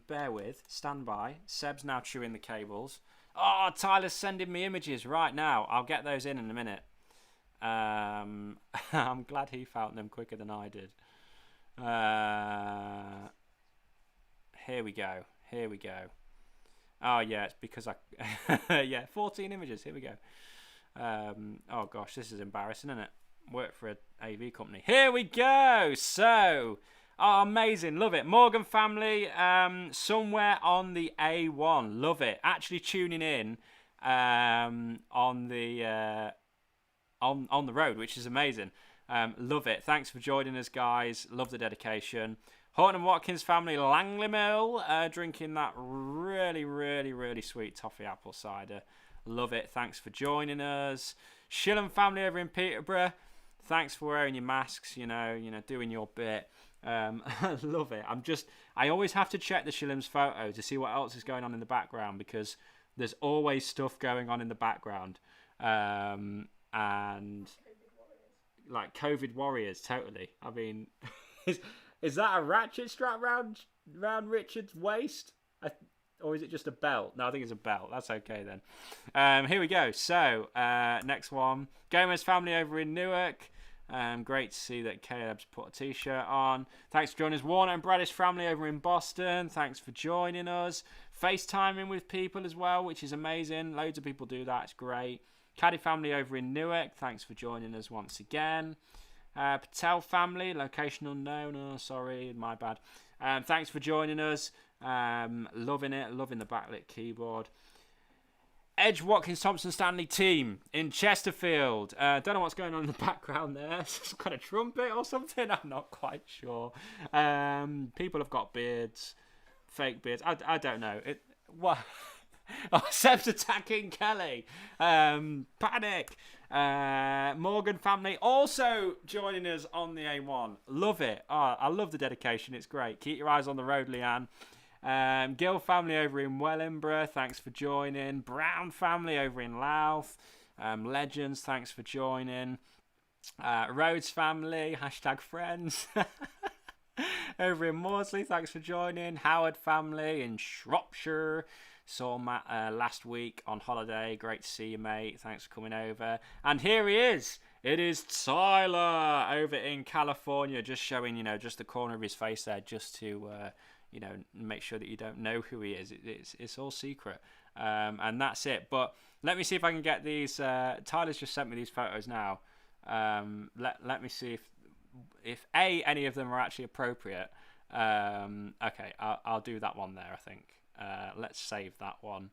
Bear with. Stand by. Seb's now chewing the cables. Oh, Tyler's sending me images right now. I'll get those in a minute. I'm glad he found them quicker than I did. Here we go. Here we go. Oh, yeah, it's because I... yeah, 14 images. Here we go. Oh, gosh, this is embarrassing, isn't it? Work for an AV company. Here we go. So, oh, amazing. Love it. Morgan family, somewhere on the A1. Love it. Actually tuning in on the road, which is amazing. Love it. Thanks for joining us, guys. Love the dedication. Horton and Watkins family, Langley Mill, drinking that really, really, really sweet toffee apple cider. Love it. Thanks for joining us. Shillam family over in Peterborough. Thanks for wearing your masks, doing your bit. I love it. I always have to check the Shillam's photo to see what else is going on in the background because there's always stuff going on in the background. And like COVID warriors, totally. I mean, is that a ratchet strap round Richard's waist? Or is it just a belt? No, I think it's a belt. That's okay then. Here we go. So, next one. Gomez family over in Newark. Great to see that Caleb's put a t-shirt on. Thanks for joining us. Warner and Bradish family over in Boston. Thanks for joining us. FaceTiming with people as well, which is amazing. Loads of people do that. It's great. Caddy family over in Newark. Thanks for joining us once again. Patel family. Location unknown. Oh, sorry. My bad. Thanks for joining us. Loving it. Loving the backlit keyboard. Edge Watkins Thompson Stanley team in Chesterfield. Don't know what's going on in the background there. Some kind of trumpet or something. I'm not quite sure. People have got beards, fake beards. I don't know. What? Oh, Seb's attacking Kelly. Panic. Morgan family also joining us on the A1. Love it. Oh, I love the dedication. It's great. Keep your eyes on the road, Leanne. Gill family over in Wellingborough, thanks for joining. Brown family over in Louth, Legends, thanks for joining. Rhodes family, #friends, over in Maudsley, thanks for joining. Howard family in Shropshire, saw Matt last week on holiday, great to see you, mate, thanks for coming over. And here he is. It is Tyler over in California, just showing, just the corner of his face there, just to make sure that you don't know who he is. It's all secret. And that's it. But let me see if I can get these. Tyler's just sent me these photos now. Let me see if any of them are actually appropriate. Okay, I'll do that one there, I think. Let's save that one.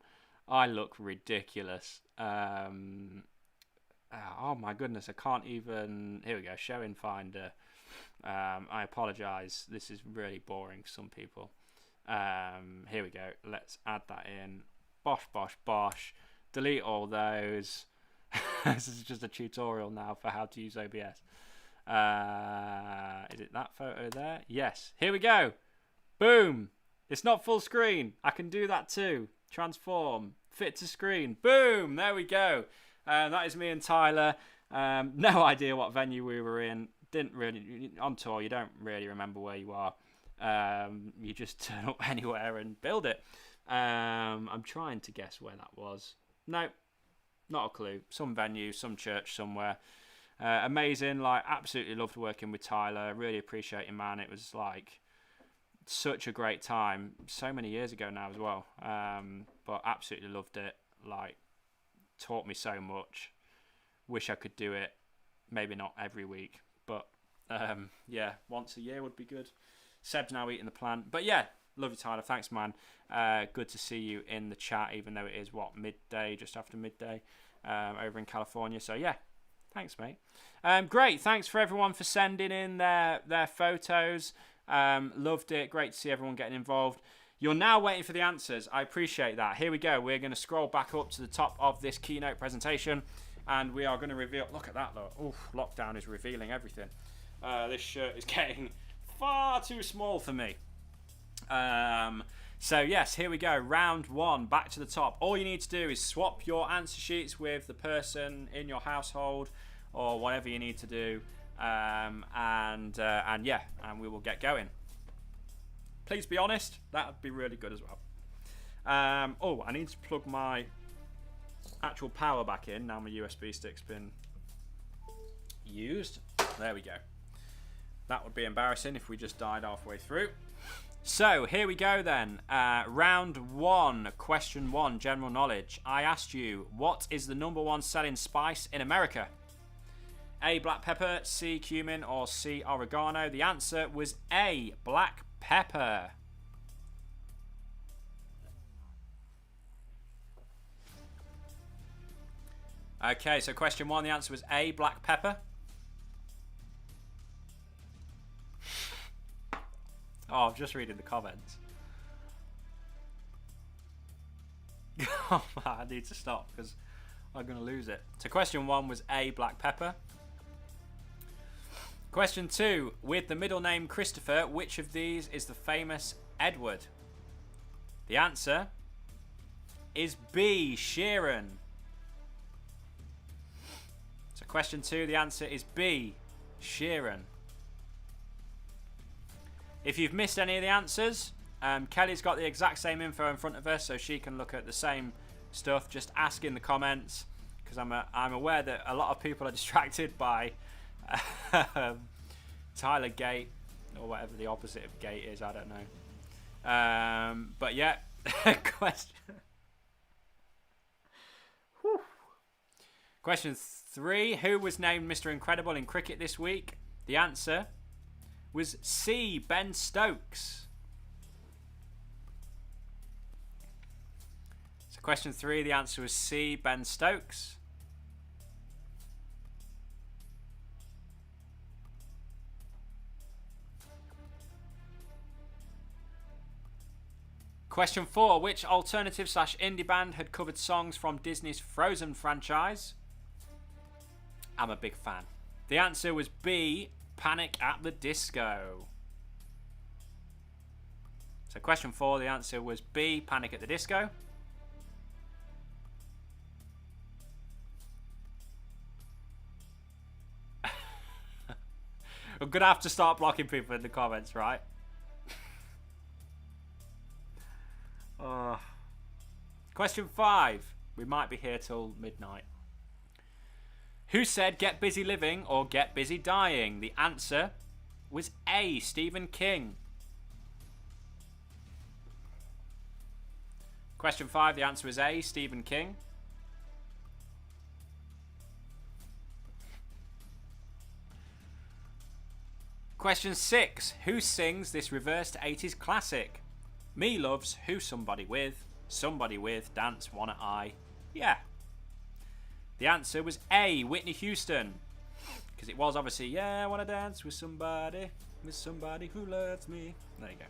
I look ridiculous. Oh my goodness, I can't even... Here we go, show in Finder. I apologise. This is really boring for some people. Here we go. Let's add that in. Bosh, bosh, bosh. Delete all those. This is just a tutorial now for how to use OBS. Is it that photo there? Yes. Here we go. Boom. It's not full screen. I can do that too. Transform. Fit to screen. Boom. There we go. That is me and Tyler. No idea what venue we were in. Didn't really... On tour, you don't really remember where you are. You just turn up anywhere and build it. I'm trying to guess where that was. No, not a clue. Some venue, some church somewhere. Amazing. Like, absolutely loved working with Tyler. Really appreciate you, man. It was like such a great time. So many years ago now as well. But absolutely loved it. Like, taught me so much. Wish I could do it. Maybe not every week, but yeah, once a year would be good. Seb's now eating the plant. But yeah, love you, Tyler. Thanks, man. Good to see you in the chat, even though it is, midday, just after midday over in California. So yeah, thanks, mate. Great. Thanks for everyone for sending in their photos. Loved it. Great to see everyone getting involved. You're now waiting for the answers. I appreciate that. Here we go. We're going to scroll back up to the top of this keynote presentation, and we are going to reveal... Look at that, look. Oof, lockdown is revealing everything. This shirt is getting far too small for me. So, yes, here we go. Round one, back to the top. All you need to do is swap your answer sheets with the person in your household or whatever you need to do. And we will get going. Please be honest. That would be really good as well. I need to plug my actual power back in. Now my USB stick's been used. There we go. That would be embarrassing if we just died halfway through. So, here we go then. Round one, question one, general knowledge. I asked you, what is the #1 selling spice in America? A, black pepper, C, cumin, or C, oregano? The answer was A, black pepper. Okay, so question one, the answer was A, black pepper. Oh, I'm just reading the comments. Oh, I need to stop because I'm going to lose it. So question one was A, black pepper. Question two, with the middle name Christopher, which of these is the famous Edward? The answer is B, Sheeran. So question two, the answer is B, Sheeran. If you've missed any of the answers, Kelly's got the exact same info in front of her, so she can look at the same stuff. Just ask in the comments, because I'm aware that a lot of people are distracted by Tyler Gate, or whatever the opposite of Gate is. I don't know. But yeah, question. Whew. Question three: who was named Mr. Incredible in cricket this week? The answer was C, Ben Stokes. So question three, the answer was C, Ben Stokes. Question four, which alternative / indie band had covered songs from Disney's Frozen franchise? I'm a big fan. The answer was B, Panic at the Disco. So question four, the answer was B, Panic at the Disco. I'm going to have to start blocking people in the comments, right? Question five. We might be here till midnight. Who said get busy living or get busy dying? The answer was A, Stephen King. Question five, the answer was A, Stephen King. Question six, who sings this reversed 80s classic? Me loves Who Somebody With, Dance Wanna I. Yeah. The answer was A, Whitney Houston. Because it was obviously, yeah, I want to dance with somebody who loves me. There you go.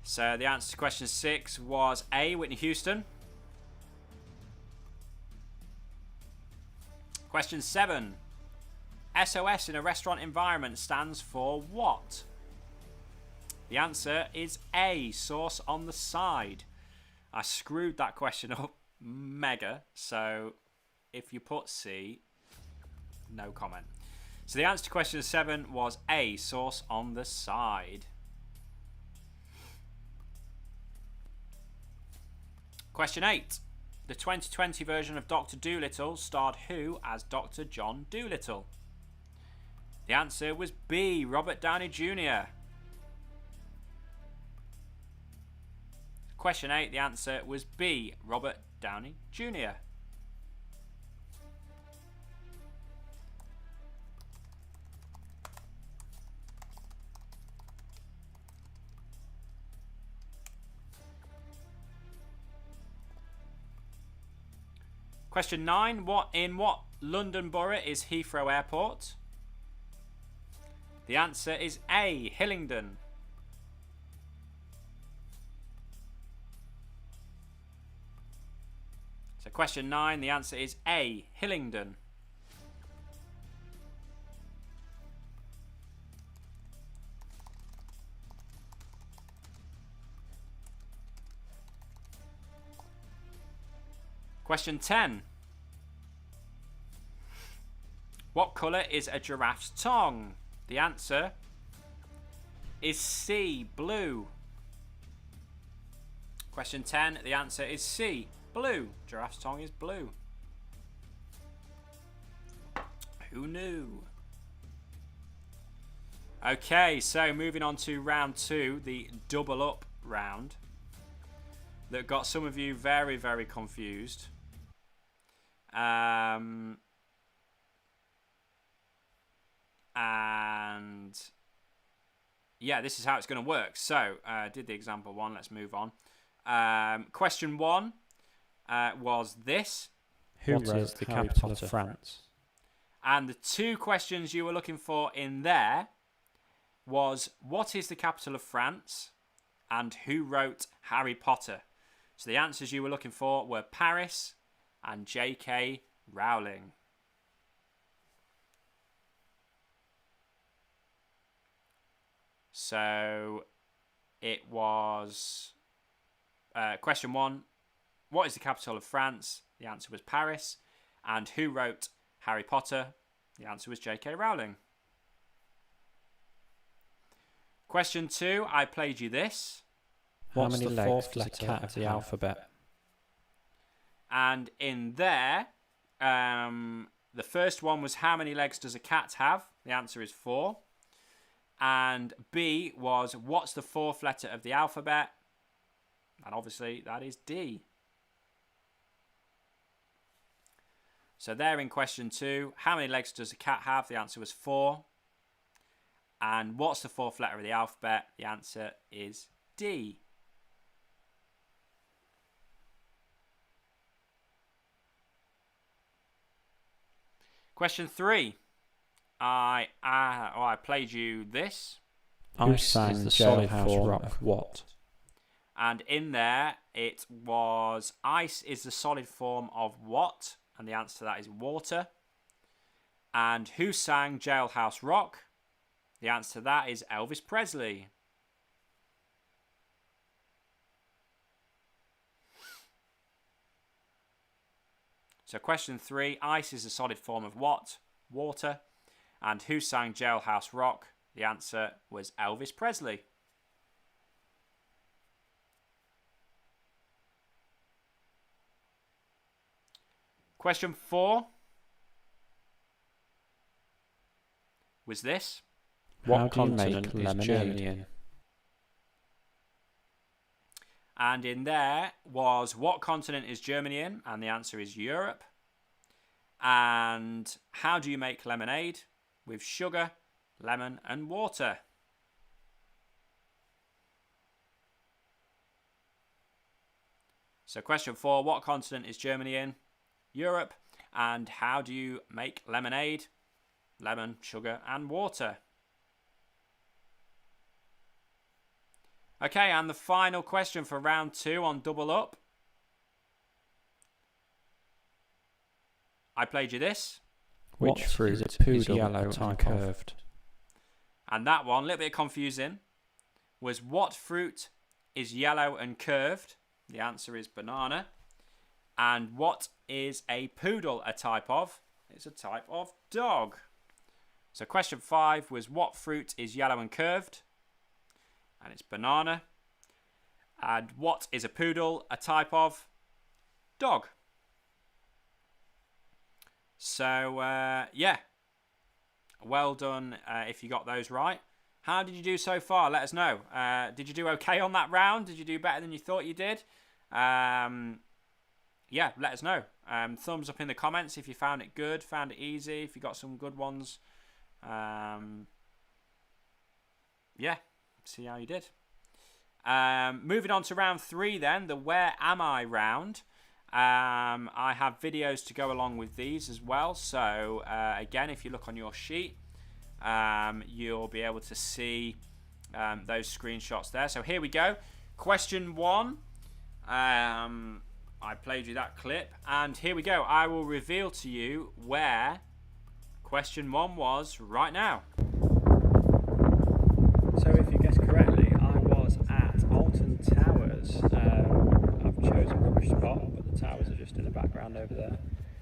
So the answer to question 6 was A, Whitney Houston. Question 7. SOS in a restaurant environment stands for what? The answer is A, sauce on the side. I screwed that question up mega, so if you put C, no comment. So the answer to question 7 was A, sauce on the side. Question 8. The 2020 version of Dr. Dolittle starred who as Dr. John Dolittle? The answer was B, Robert Downey Jr. Question 8, the answer was B, Robert Downey Jr. Question 9, in what London borough is Heathrow Airport? The answer is A, Hillingdon. So question 9, the answer is A, Hillingdon. Question 10. What colour is a giraffe's tongue? The answer is C, blue. Question 10, the answer is C, blue. Giraffe's tongue is blue. Who knew? Okay, so moving on to round 2, the double up round. That got some of you very, very confused. And yeah, this is how it's going to work. So, did the example 1. Let's move on. Question 1 was this. Who wrote the capital of France? And the 2 questions you were looking for in there was, what is the capital of France? And who wrote Harry Potter? So the answers you were looking for were Paris and J.K. Rowling. So it was question 1, what is the capital of France? The answer was Paris. And who wrote Harry Potter? The answer was J.K. Rowling. Question 2, I played you this. How many legs does a cat of the alphabet? And in there, the first one was, how many legs does a cat have? The answer is 4. And B was, what's the 4th letter of the alphabet? And obviously that is D. So there in question 2, how many legs does a cat have? The answer was 4. And what's the 4th letter of the alphabet? The answer is D. Question 3. I played you this. Ice is the solid form of what? And in there it was, ice is the solid form of what? And the answer to that is water. And who sang Jailhouse Rock? The answer to that is Elvis Presley. So question 3, ice is a solid form of what? Water. And who sang Jailhouse Rock? The answer was Elvis Presley. Question 4 was this. What continent is Germany in? And in there was, what continent is Germany in? And the answer is Europe. And how do you make lemonade? With sugar, lemon and water. So question 4, what continent is Germany in? Europe. And how do you make lemonade? Lemon, sugar and water. Okay, and the final question for round 2 on double up. I played you this. Which fruit is yellow and curved? And that one, a little bit confusing, was what fruit is yellow and curved? The answer is banana. And what is a poodle a type of? It's a type of dog. So question 5 was what fruit is yellow and curved? And it's banana. And what is a poodle a type of? Dog. So, yeah. Well done if you got those right. How did you do so far? Let us know. Did you do okay on that round? Did you do better than you thought you did? Yeah, let us know. Thumbs up in the comments if you found it good, found it easy, if you got some good ones. Yeah, see how you did. Moving on to round 3 then, the Where Am I round. I have videos to go along with these as well. So again, if you look on your sheet, you'll be able to see those screenshots there. So here we go. Question 1. I played you that clip, and here we go. I will reveal to you where question 1 was right now. So if you guessed correctly, I was at Alton Towers. I've chosen a rubbish spot, but the towers are just in the background over there.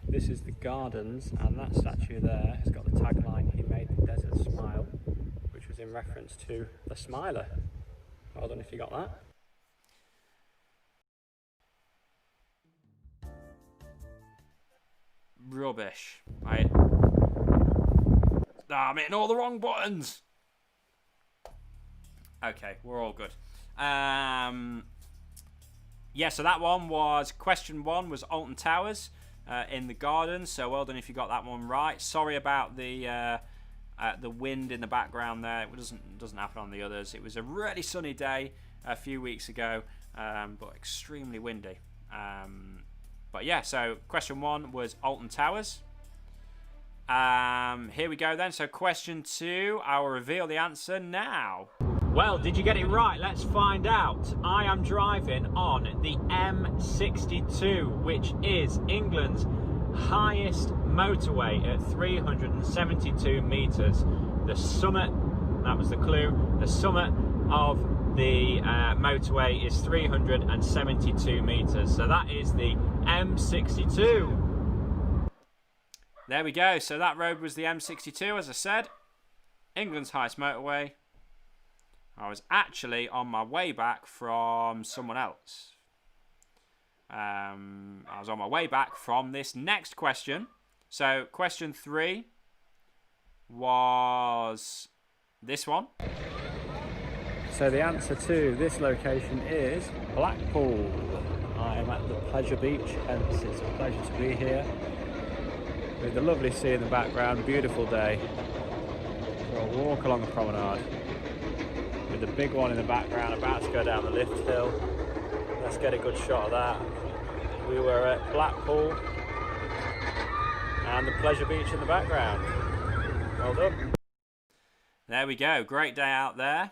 This is the gardens, and that statue there has got the tagline, "He made the desert smile," which was in reference to the Smiler. Well done if you got that. Rubbish. I'm hitting all the wrong buttons. Okay, we're all good. Yeah, so that one was, question 1 was Alton Towers in the garden. So well done if you got that one right. Sorry about the wind in the background there. It doesn't happen on the others. It was a really sunny day a few weeks ago, but extremely windy. But yeah, so question 1 was Alton Towers. Here we go then. So question 2, I will reveal the answer now. Well, did you get it right? Let's find out. I am driving on the M62, which is England's highest motorway at 372 metres. The summit, that was the clue, the summit of the motorway is 372 metres. So that is the M62. There we go. So that road was the M62, as I said. England's highest motorway. I was actually on my way back from someone else. I was on my way back from this next question. So question 3 was this one. So the answer to this location is Blackpool. I am at the Pleasure Beach, hence it's a pleasure to be here. With the lovely sea in the background, beautiful day. For a walk along the promenade. With the big one in the background, about to go down the lift hill. Let's get a good shot of that. We were at Blackpool and the Pleasure Beach in the background. Well done. There we go, great day out there.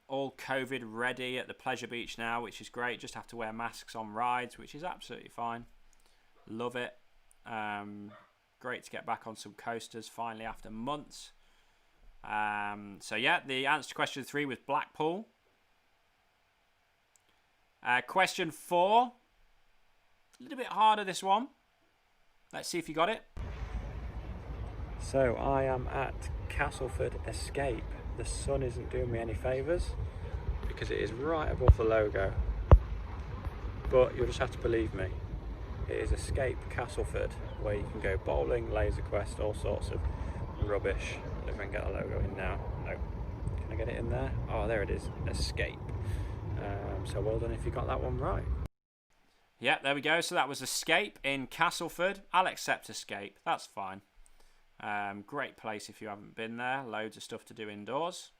All COVID ready at the Pleasure Beach now, which is great. Just have to wear masks on rides, which is absolutely fine. Love it. Great to get back on some coasters finally after months. So yeah, the answer to question 3 was Blackpool. Question 4, a little bit harder this one. Let's see if you got it. So I am at Castleford Escape. The sun isn't doing me any favours because it is right above the logo. But you'll just have to believe me. It is Escape Castleford, where you can go bowling, laser quest, all sorts of rubbish. If I can get the logo in now. No. Can I get it in there? Oh, there it is. Escape. So well done if you got that one right. Yeah, there we go. So that was Escape in Castleford. I'll accept Escape. That's fine. Great place if you haven't been there. Loads of stuff to do indoors.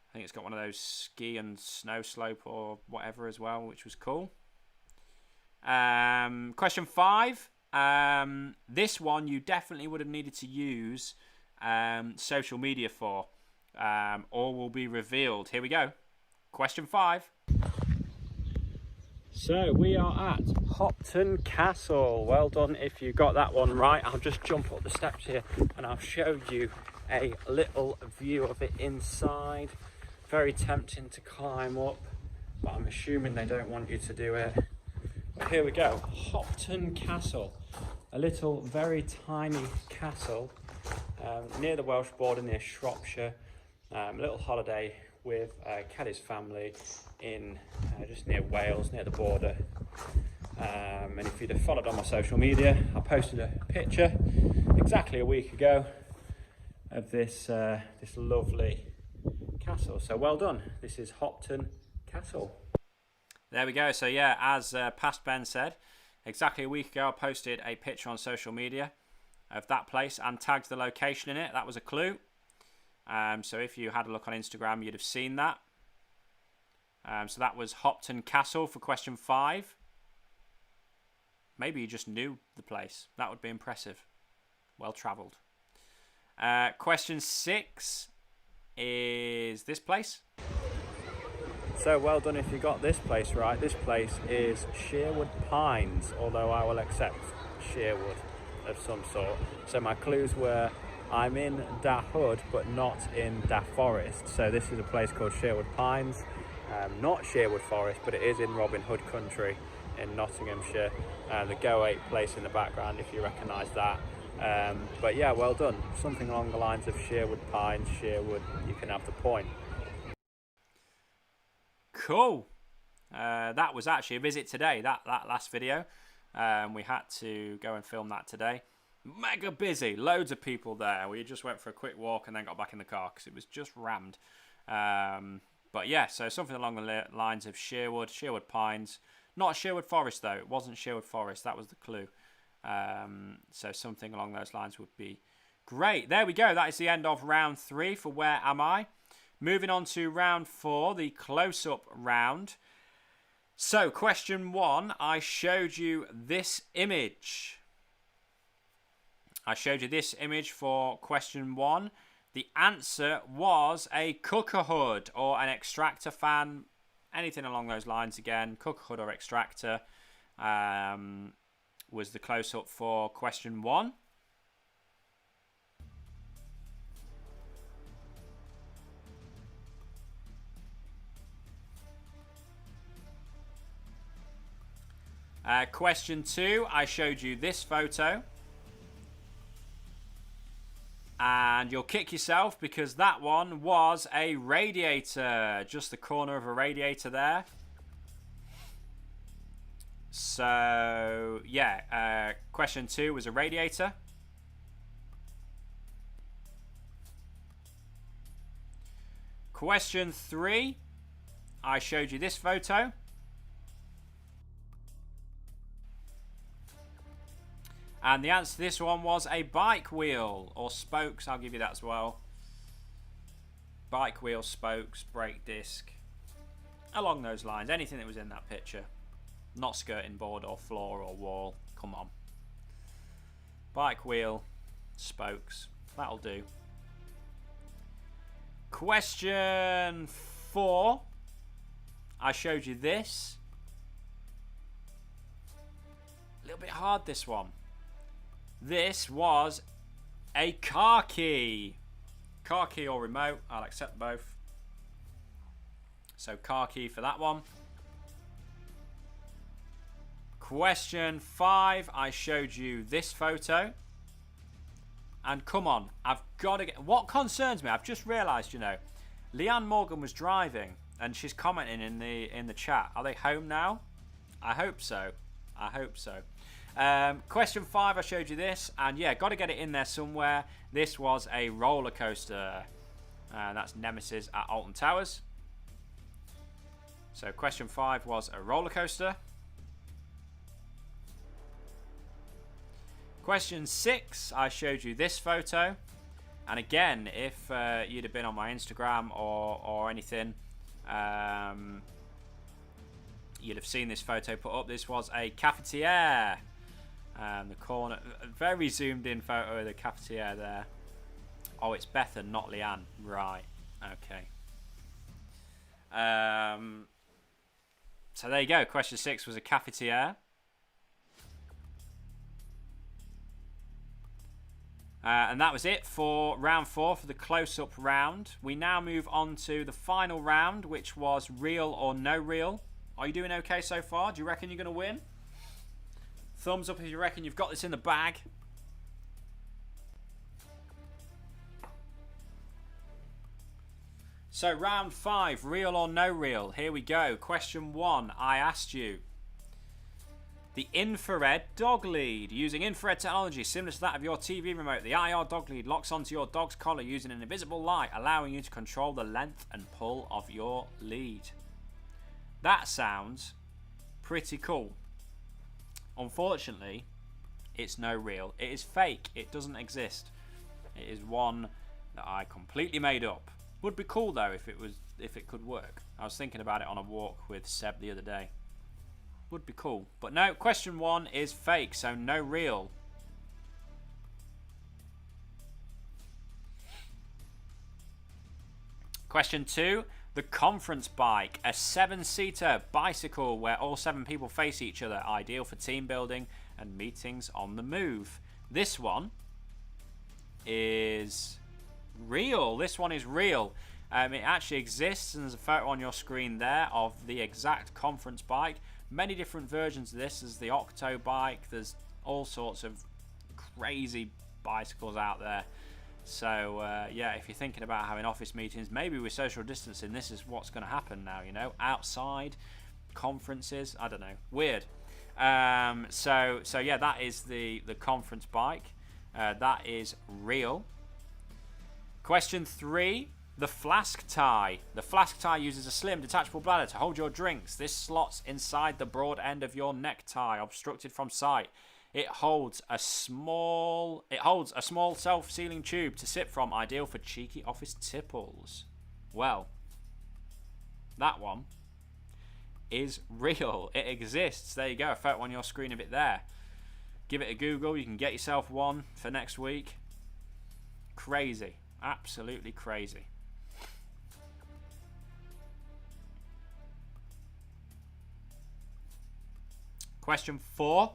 I think it's got one of those ski and snow slope or whatever as well, which was cool. Question 5. This one you definitely would have needed to use social media for. All will be revealed. Here we go. Question 5. So we are at Hopton Castle. Well done if you got that one right. I'll just jump up the steps here and I'll show you a little view of it inside. Very tempting to climb up, but I'm assuming they don't want you to do it. But here we go, Hopton Castle. A little very tiny castle near the Welsh border, near Shropshire. A little holiday with Kelly's family in just near Wales, near the border. And if you'd have followed on my social media, I posted a picture exactly a week ago of this lovely castle. So well done. This is Hopton Castle. There we go. So yeah, as Past Ben said, exactly a week ago I posted a picture on social media of that place and tagged the location in it. That was a clue. So if you had a look on Instagram, you'd have seen that. So that was Hopton Castle for question 5. Maybe you just knew the place. That would be impressive. Well travelled. Question 6 is this place. So well done if you got this place right. This place is Sherwood Pines, although I will accept Sherwood of some sort. So my clues were I'm in Da Hood but not in Da Forest. So this is a place called Sherwood Pines, not Sherwood Forest, but it is in Robin Hood country in Nottinghamshire. The Go 8 place in the background if you recognise that. But yeah, well done. Something along the lines of Sherwood Pines, Sherwood, you can have the point. Cool. That was actually a visit today, that last video. We had to go and film that today. Mega busy, loads of people there. We just went for a quick walk and then got back in the car because it was just rammed. But yeah, so something along the lines of Sherwood Pines. Not Sherwood Forest though, it wasn't Sherwood Forest, that was the clue. So something along those lines would be great. There we go, that is the end of round 3 for Where Am I? Moving on to round 4, the close-up round. So question 1, I showed you this image. I showed you this image for question 1. The answer was a cooker hood or an extractor fan. Anything along those lines again. Cooker hood or extractor was the close-up for question 1. Question 2, I showed you this photo. And you'll kick yourself because that one was a radiator. Just the corner of a radiator there. So, yeah, question 2 was a radiator. Question 3, I showed you this photo. And the answer to this one was a bike wheel or spokes. I'll give you that as well. Bike wheel, spokes, brake disc. Along those lines. Anything that was in that picture. Not skirting board or floor or wall. Come on. Bike wheel, spokes. That'll do. Question 4. I showed you this. A little bit hard, this one. This was a car key. Car key or remote, I'll accept both. So car key for that one. Question 5, I showed you this photo. And come on, I've got to get... What concerns me, I've just realised, you know, Leanne Morgan was driving and she's commenting in the chat. Are they home now? I hope so. I hope so. Question 5, I showed you this, and yeah, got to get it in there somewhere. This was a roller coaster. That's Nemesis at Alton Towers. So question 5 was a roller coaster. Question 6, I showed you this photo. And again, if you'd have been on my Instagram or anything, you'd have seen this photo put up. This was a cafetiere. The corner, a very zoomed in photo of the cafetiere there. Oh, it's Bethan, not Leanne. Right. Okay. So there you go. Question 6 was a cafetiere. And that was it for round 4 for the close-up round. We now move on to the final round, which was real or no real. Are you doing okay so far? Do you reckon you're going to win? Thumbs up if you reckon you've got this in the bag. So round 5, real or no real. Here we go. Question 1, I asked you. The infrared dog lead. Using infrared technology similar to that of your TV remote, the IR dog lead locks onto your dog's collar using an invisible light, allowing you to control the length and pull of your lead. That sounds pretty cool. Unfortunately, it's no real. It is fake. It doesn't exist. It is one that I completely made up. Would be cool though if it could work. I was thinking about it on a walk with Seb the other day. Would be cool. But no, question 1 is fake, so no real. Question 2, the conference bike. A 7-seater bicycle where all 7 people face each other. Ideal for team building and meetings on the move. This one is real. This one is real. It actually exists, and there's a photo on your screen there of the exact conference bike. Many different versions of this. There's the Octo bike. There's all sorts of crazy bicycles out there. So yeah, if you're thinking about having office meetings, maybe with social distancing, this is what's going to happen now. You know, outside conferences. I don't know. Weird. So yeah, that is the conference bike. That is real. Question 3. The flask tie. The flask tie uses a slim detachable bladder to hold your drinks. This slots inside the broad end of your necktie, obstructed from sight. It holds a small self-sealing tube to sip from, ideal for cheeky office tipples. Well, that one is real. It exists. There you go. A photo on your screen of it there. Give it a Google. You can get yourself one for next week. Crazy. Absolutely crazy. Question 4.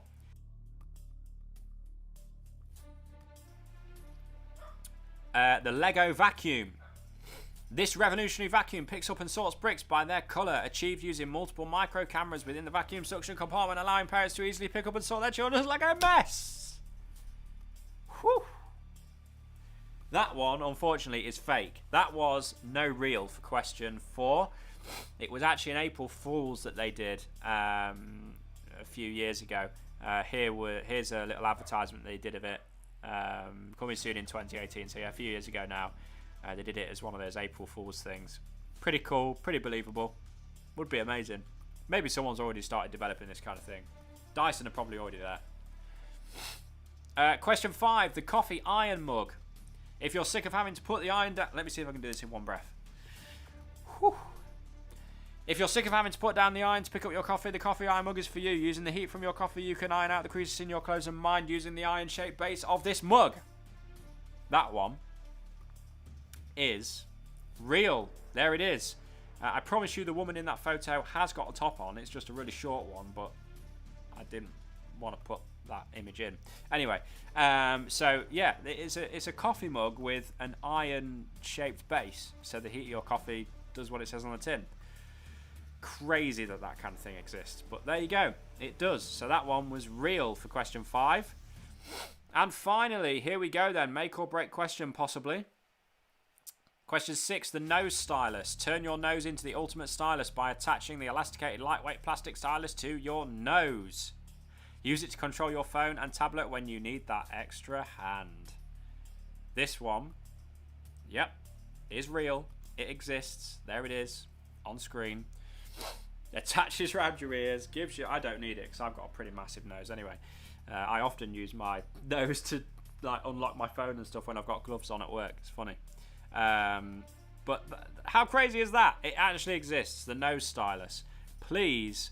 The Lego vacuum. This revolutionary vacuum picks up and sorts bricks by their colour, achieved using multiple micro cameras within the vacuum suction compartment, allowing parents to easily pick up and sort their children's Lego mess. Whew. That one, unfortunately, is fake. That was no real for question 4. It was actually an April Fool's that they did a few years ago. Here's a little advertisement they did of it. Coming soon in 2018, so yeah, a few years ago now. They did it as one of those April Fool's things. Pretty cool, pretty believable. Would be amazing. Maybe someone's already started developing this kind of thing. Dyson are probably already there. Question 5, the coffee iron mug. If you're sick of having to put the iron down... Let me see if I can do this in one breath. Whew. If you're sick of having to put down the iron to pick up your coffee, the coffee iron mug is for you. Using the heat from your coffee, you can iron out the creases in your clothes and mind using the iron-shaped base of this mug. That one is real. There it is. I promise you the woman in that photo has got a top on. It's just a really short one, but I didn't want to put that image in. Anyway, so yeah, it's a coffee mug with an iron-shaped base, so the heat of your coffee does what it says on the tin. Crazy that kind of thing exists, but there you go, it does. So that one was real for question 5. And finally, here we go then, make or break question possibly. Question 6, the nose stylus. Turn your nose into the ultimate stylus by attaching the elasticated lightweight plastic stylus to your nose. Use it to control your phone and tablet when you need that extra hand. This one, yep, is real. It exists. There it is on screen. Attaches around your ears, gives you... I don't need it because I've got a pretty massive nose anyway. I often use my nose to like unlock my phone and stuff when I've got gloves on at work. It's funny. But how crazy is that? It actually exists, the nose stylus. Please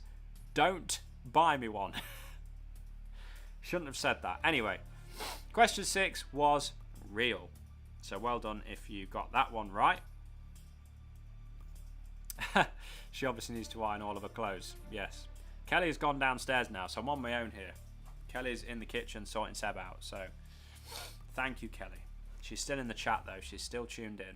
don't buy me one. Shouldn't have said that. Anyway, question 6 was real. So well done if you got that one right. She obviously needs to iron all of her clothes. Yes. Kelly has gone downstairs now, so I'm on my own here. Kelly's in the kitchen sorting Seb out, so thank you, Kelly. She's still in the chat, though. She's still tuned in.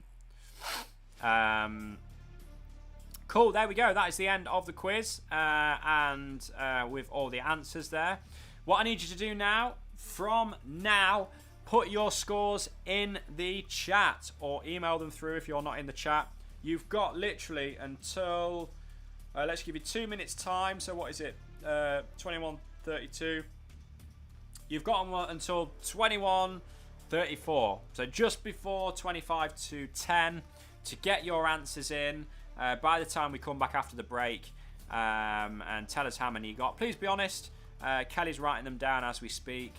Cool, there we go. That is the end of the quiz, and with all the answers there. What I need you to do now, from now, put your scores in the chat or email them through if you're not in the chat. You've got literally until, let's give you 2 minutes time. So what is it? 21:32. You've got until 21:34. So just before 25 to 10 to get your answers in. By the time we come back after the break and tell us how many you got. Please be honest. Kelly's writing them down as we speak.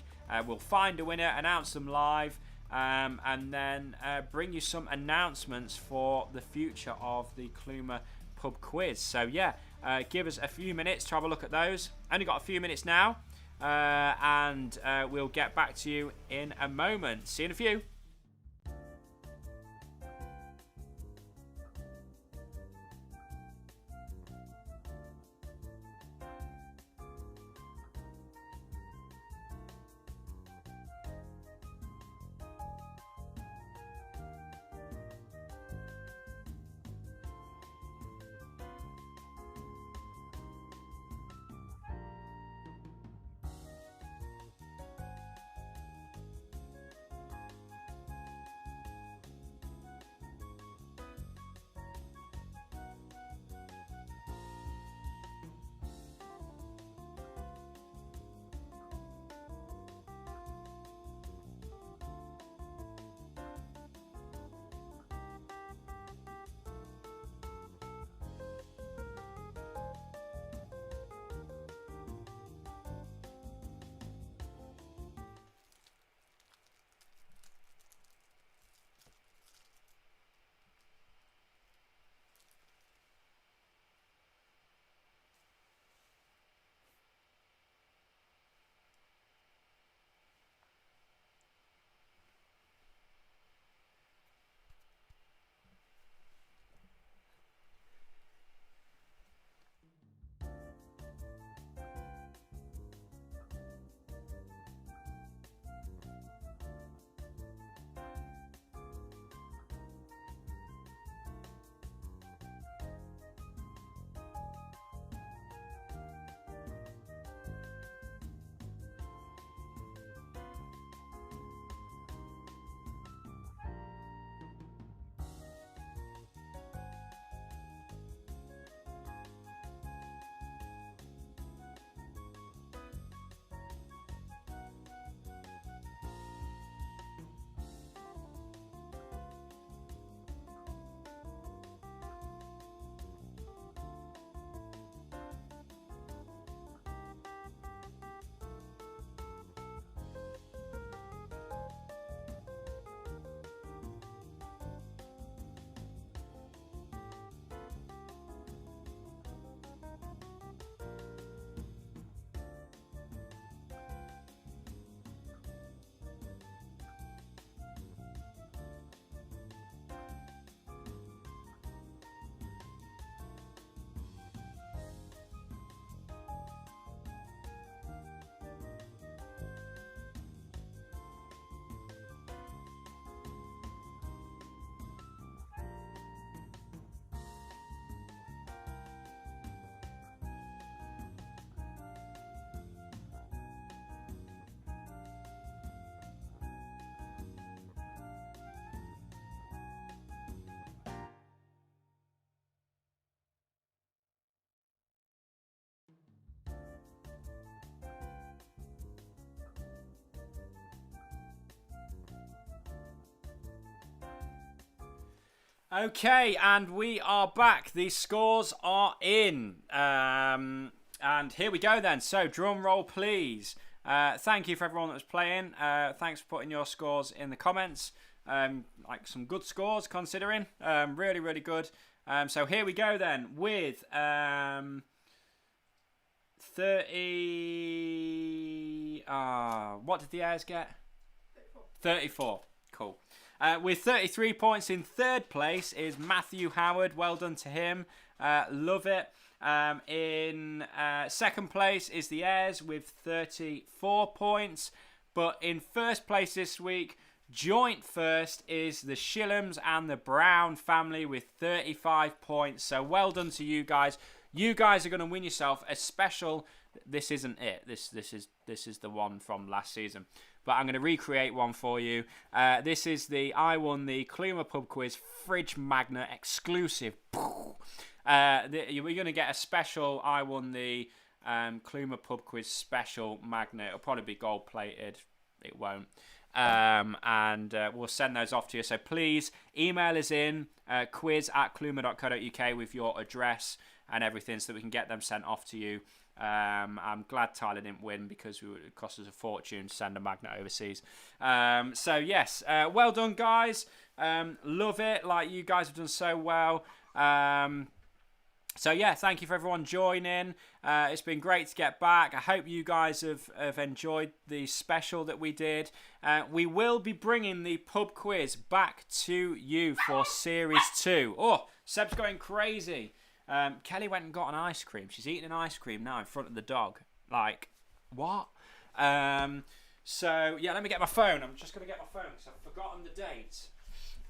We'll find a winner, announce them live, and then bring you some announcements for the future of the Kluma Pub Quiz. So yeah, give us a few minutes to have a look at those. Only got a few minutes now, and we'll get back to you in a moment. See you in a few. Okay, and we are back. The scores are in. And here we go then. So, drum roll, please. Thank you for everyone that was playing. Thanks for putting your scores in the comments. Like some good scores, considering. Really, really good. So, here we go then with 30... what did the Airs get? 34. Cool. With 33 points in third place is Matthew Howard. Well done to him. Love it. In second place is the Airs with 34 points. But in first place this week, joint first, is the Shillams and the Brown family with 35 points. So well done to you guys. You guys are going to win yourself a special. This isn't it. This is the one from last season. But I'm going to recreate one for you. This is I won the Kluma Pub Quiz Fridge Magnet exclusive. We're going to get a special I won the Kluma Pub Quiz special magnet. It'll probably be gold plated. It won't. And we'll send those off to you. So please email us in quiz@kluma.co.uk with your address and everything so that we can get them sent off to you. I'm glad Tyler didn't win because it cost us a fortune to send a magnet overseas. So yes, well done guys. Love it. Like, you guys have done so well. So yeah, thank you for everyone joining. It's been great to get back. I hope you guys have enjoyed the special that we did. We will be bringing the pub quiz back to you for Series 2. Oh, Seb's going crazy. Kelly went and got an ice cream. She's eating an ice cream now in front of the dog. Like, what? So, yeah, let me get my phone. I'm just going to get my phone because I've forgotten the date.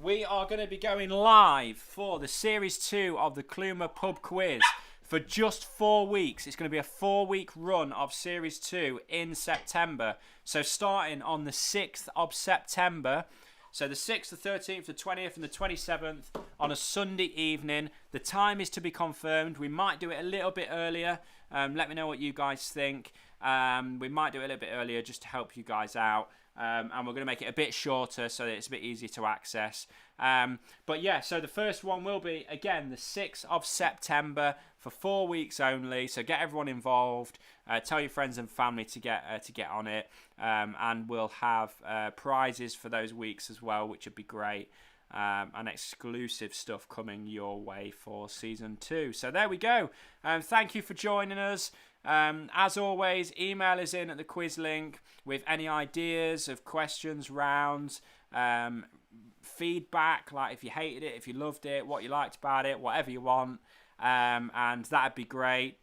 We are going to be going live for the Series 2 of the Kluma Pub Quiz for just 4 weeks. It's going to be a 4-week run of Series 2 in September. So starting on the 6th of September. So the 6th, the 13th, the 20th and the 27th on a Sunday evening. The time is to be confirmed. We might do it a little bit earlier. Let me know what you guys think. We might do it a little bit earlier just to help you guys out. And we're going to make it a bit shorter so that it's a bit easier to access. But yeah, so the first one will be, again, the 6th of September for 4 weeks only. So get everyone involved. Tell your friends and family to get on it. And we'll have prizes for those weeks as well, which would be great. And exclusive stuff coming your way for Season 2. So there we go. Thank you for joining us. As always, email us in at the quiz link with any ideas of questions, rounds, feedback, like if you hated it, if you loved it, what you liked about it, whatever you want, and that'd be great.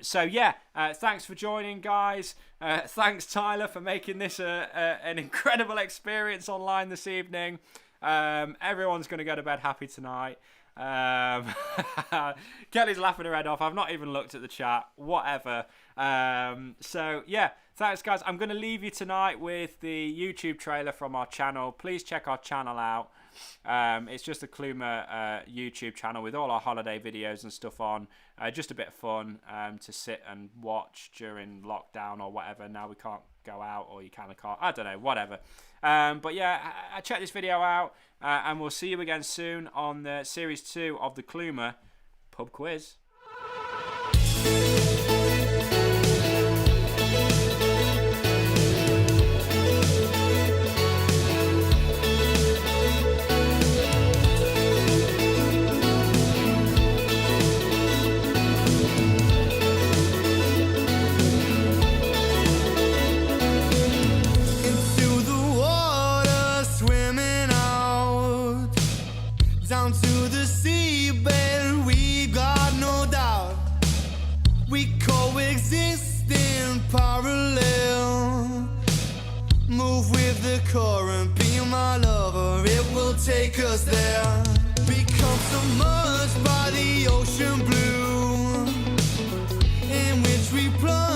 So yeah, thanks for joining, guys. Thanks, Tyler, for making this an incredible experience online this evening. Everyone's going to go to bed happy tonight. Kelly's laughing her head off. I've not even looked at the chat. Whatever. So yeah, thanks guys. I'm going to leave you tonight with the YouTube trailer from our channel. Please check our channel out. It's just a Kluma YouTube channel with all our holiday videos and stuff on. Just a bit of fun to sit and watch during lockdown or whatever. Now we can't go out, or you kind of can't. I don't know, whatever. But yeah, check this video out, and we'll see you again soon on the Series 2 of the Kluma Pub Quiz. Down to the seabed, we got no doubt. We coexist in parallel. Move with the current, be my lover, it will take us there. Become submerged by the ocean blue, in which we plunge.